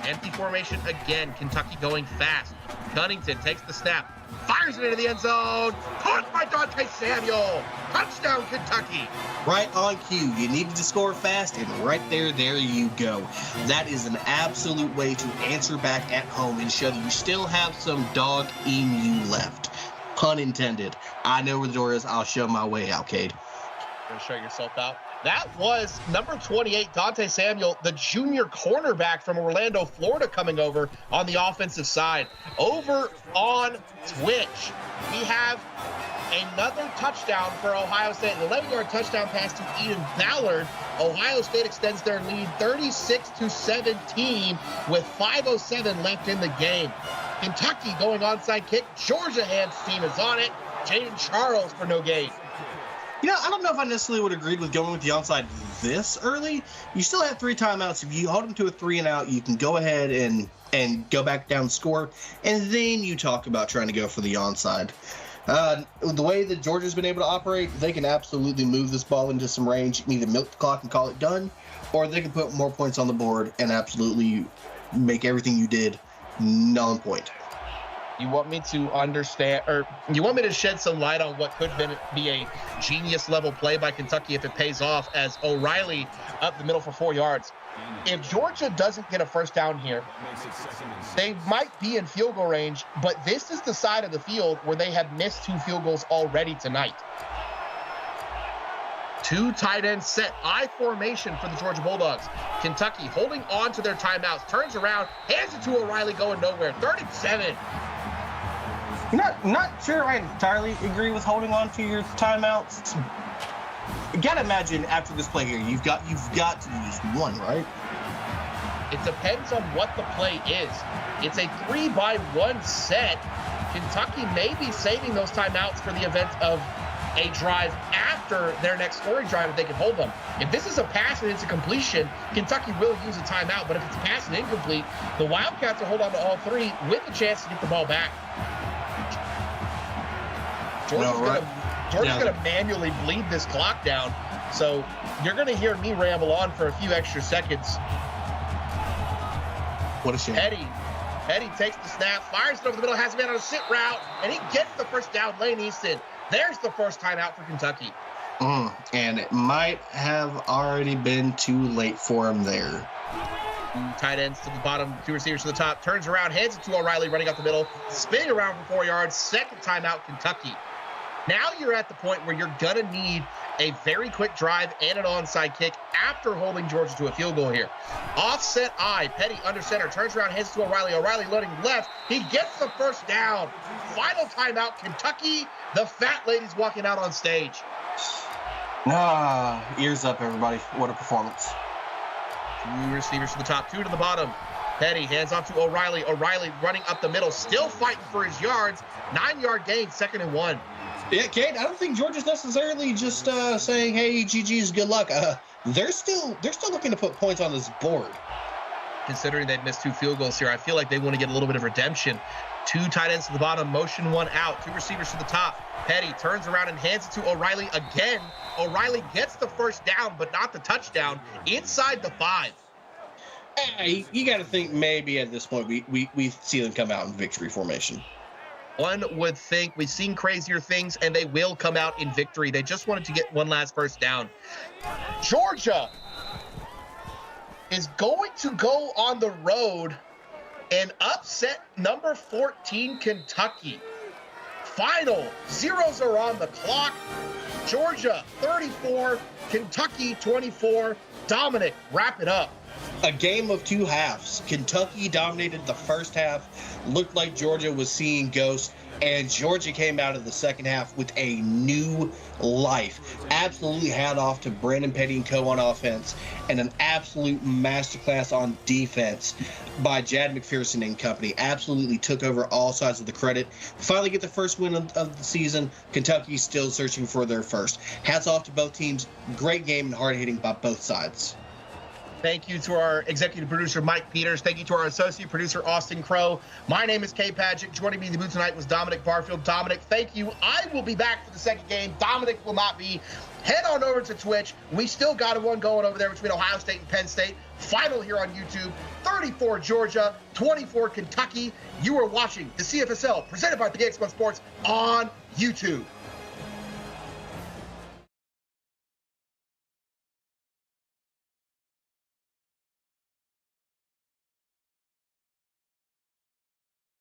S2: Empty formation again, Kentucky going fast. Cunnington takes the snap, fires it into the end zone. Caught by Dante Samuel. Touchdown, Kentucky.
S3: Right on cue. You needed to score fast, and right there you go. That is an absolute way to answer back at home and show that you still have some dog in you left. Pun intended. I know where the door is. I'll show my way out, Cade.
S2: You're going to show yourself out. That was number 28, Dante Samuel, the junior cornerback from Orlando, Florida, coming over on the offensive side. Over on Twitch, we have another touchdown for Ohio State. An 11-yard touchdown pass to Eden Ballard. Ohio State extends their lead 36-17 with 5:07 left in the game. Kentucky going onside kick. Georgia Ham's team is on it. Jaden Charles for no gain.
S3: You know, I don't know if I necessarily would agree with going with the onside this early. You still have 3 timeouts. If you hold them to a 3-and-out, you can go ahead and go back down and score, and then you talk about trying to go for the onside. The way that Georgia's been able to operate, they can absolutely move this ball into some range, either milk the clock and call it done, or they can put more points on the board and absolutely make everything you did null and point.
S2: You want me to understand, or you want me to shed some light on what could be a genius level play by Kentucky if it pays off, as O'Reilly up the middle for 4 yards. If Georgia doesn't get a first down here, they might be in field goal range, but this is the side of the field where they have missed 2 field goals already tonight. 2 tight ends set, I formation for the Georgia Bulldogs. Kentucky holding on to their timeouts, turns around, hands it to O'Reilly, going nowhere. 37.
S3: Not sure I entirely agree with holding on to your timeouts. You gotta imagine after this play here, you've got to use one, right?
S2: It depends on what the play is. It's a 3-by-1 set. Kentucky may be saving those timeouts for the event of a drive after their next scoring drive if they can hold them. If this is a pass and it's a completion, Kentucky will use a timeout. But if it's a pass and incomplete, the Wildcats will hold on to all 3 with a chance to get the ball back. Georgia's going to manually bleed this clock down, so you're going to hear me ramble on for a few extra seconds.
S3: What a shame.
S2: Petty takes the snap, fires it over the middle, has a man on a sit route, and he gets the first down. Lane Easton. There's the first timeout for Kentucky.
S3: And it might have already been too late for him there.
S2: 2 tight ends to the bottom, 2 receivers to the top, turns around, hands it to O'Reilly, running up the middle, spinning around for 4 yards, second timeout, Kentucky. Now you're at the point where you're going to need a very quick drive and an onside kick after holding Georgia to a field goal here. Offset I, Petty under center, turns around, hands to O'Reilly. O'Reilly loading left. He gets the first down. Final timeout, Kentucky. The fat lady's walking out on stage.
S3: Ears up, everybody. What a performance.
S2: 2 receivers to the top, 2 to the bottom. Petty hands off to O'Reilly. O'Reilly running up the middle, still fighting for his yards. 9-yard gain, 2nd and 1.
S3: Yeah, Kate, I don't think Georgia's necessarily just saying, hey, GG's, good luck. They're still looking to put points on this board.
S2: considering they've missed 2 field goals here. I feel like they want to get a little bit of redemption. 2 tight ends to the bottom, motion 1 out, 2 receivers to the top. Petty turns around and hands it to O'Reilly again. O'Reilly gets the first down, but not the touchdown, inside the 5.
S3: Hey, you got to think maybe at this point we see them come out in victory formation.
S2: One would think we've seen crazier things, and they will come out in victory. They just wanted to get one last first down. Georgia is going to go on the road and upset number 14 Kentucky. Final zeros are on the clock. Georgia 34, Kentucky 24. Dominic, wrap it up.
S3: A game of 2 halves. Kentucky dominated the first half, looked like Georgia was seeing ghosts, and Georgia came out of the second half with a new life. Absolutely hat off to Brandon Petty and co on offense, and an absolute masterclass on defense by Jad McPherson and company. Absolutely took over all sides of the credit. Finally get the first win of the season. Kentucky's still searching for their first. Hats off to both teams. Great game and hard hitting by both sides.
S2: Thank you to our executive producer, Mike Peters. Thank you to our associate producer, Austin Crow. My name is Kay Padgett. Joining me in the booth tonight was Dominic Barfield. Dominic, thank you. I will be back for the second game. Dominic will not be. Head on over to Twitch. We still got one going over there between Ohio State and Penn State. Final here on YouTube. 34 Georgia, 24 Kentucky. You are watching the CFSL presented by the X1 Sports on YouTube.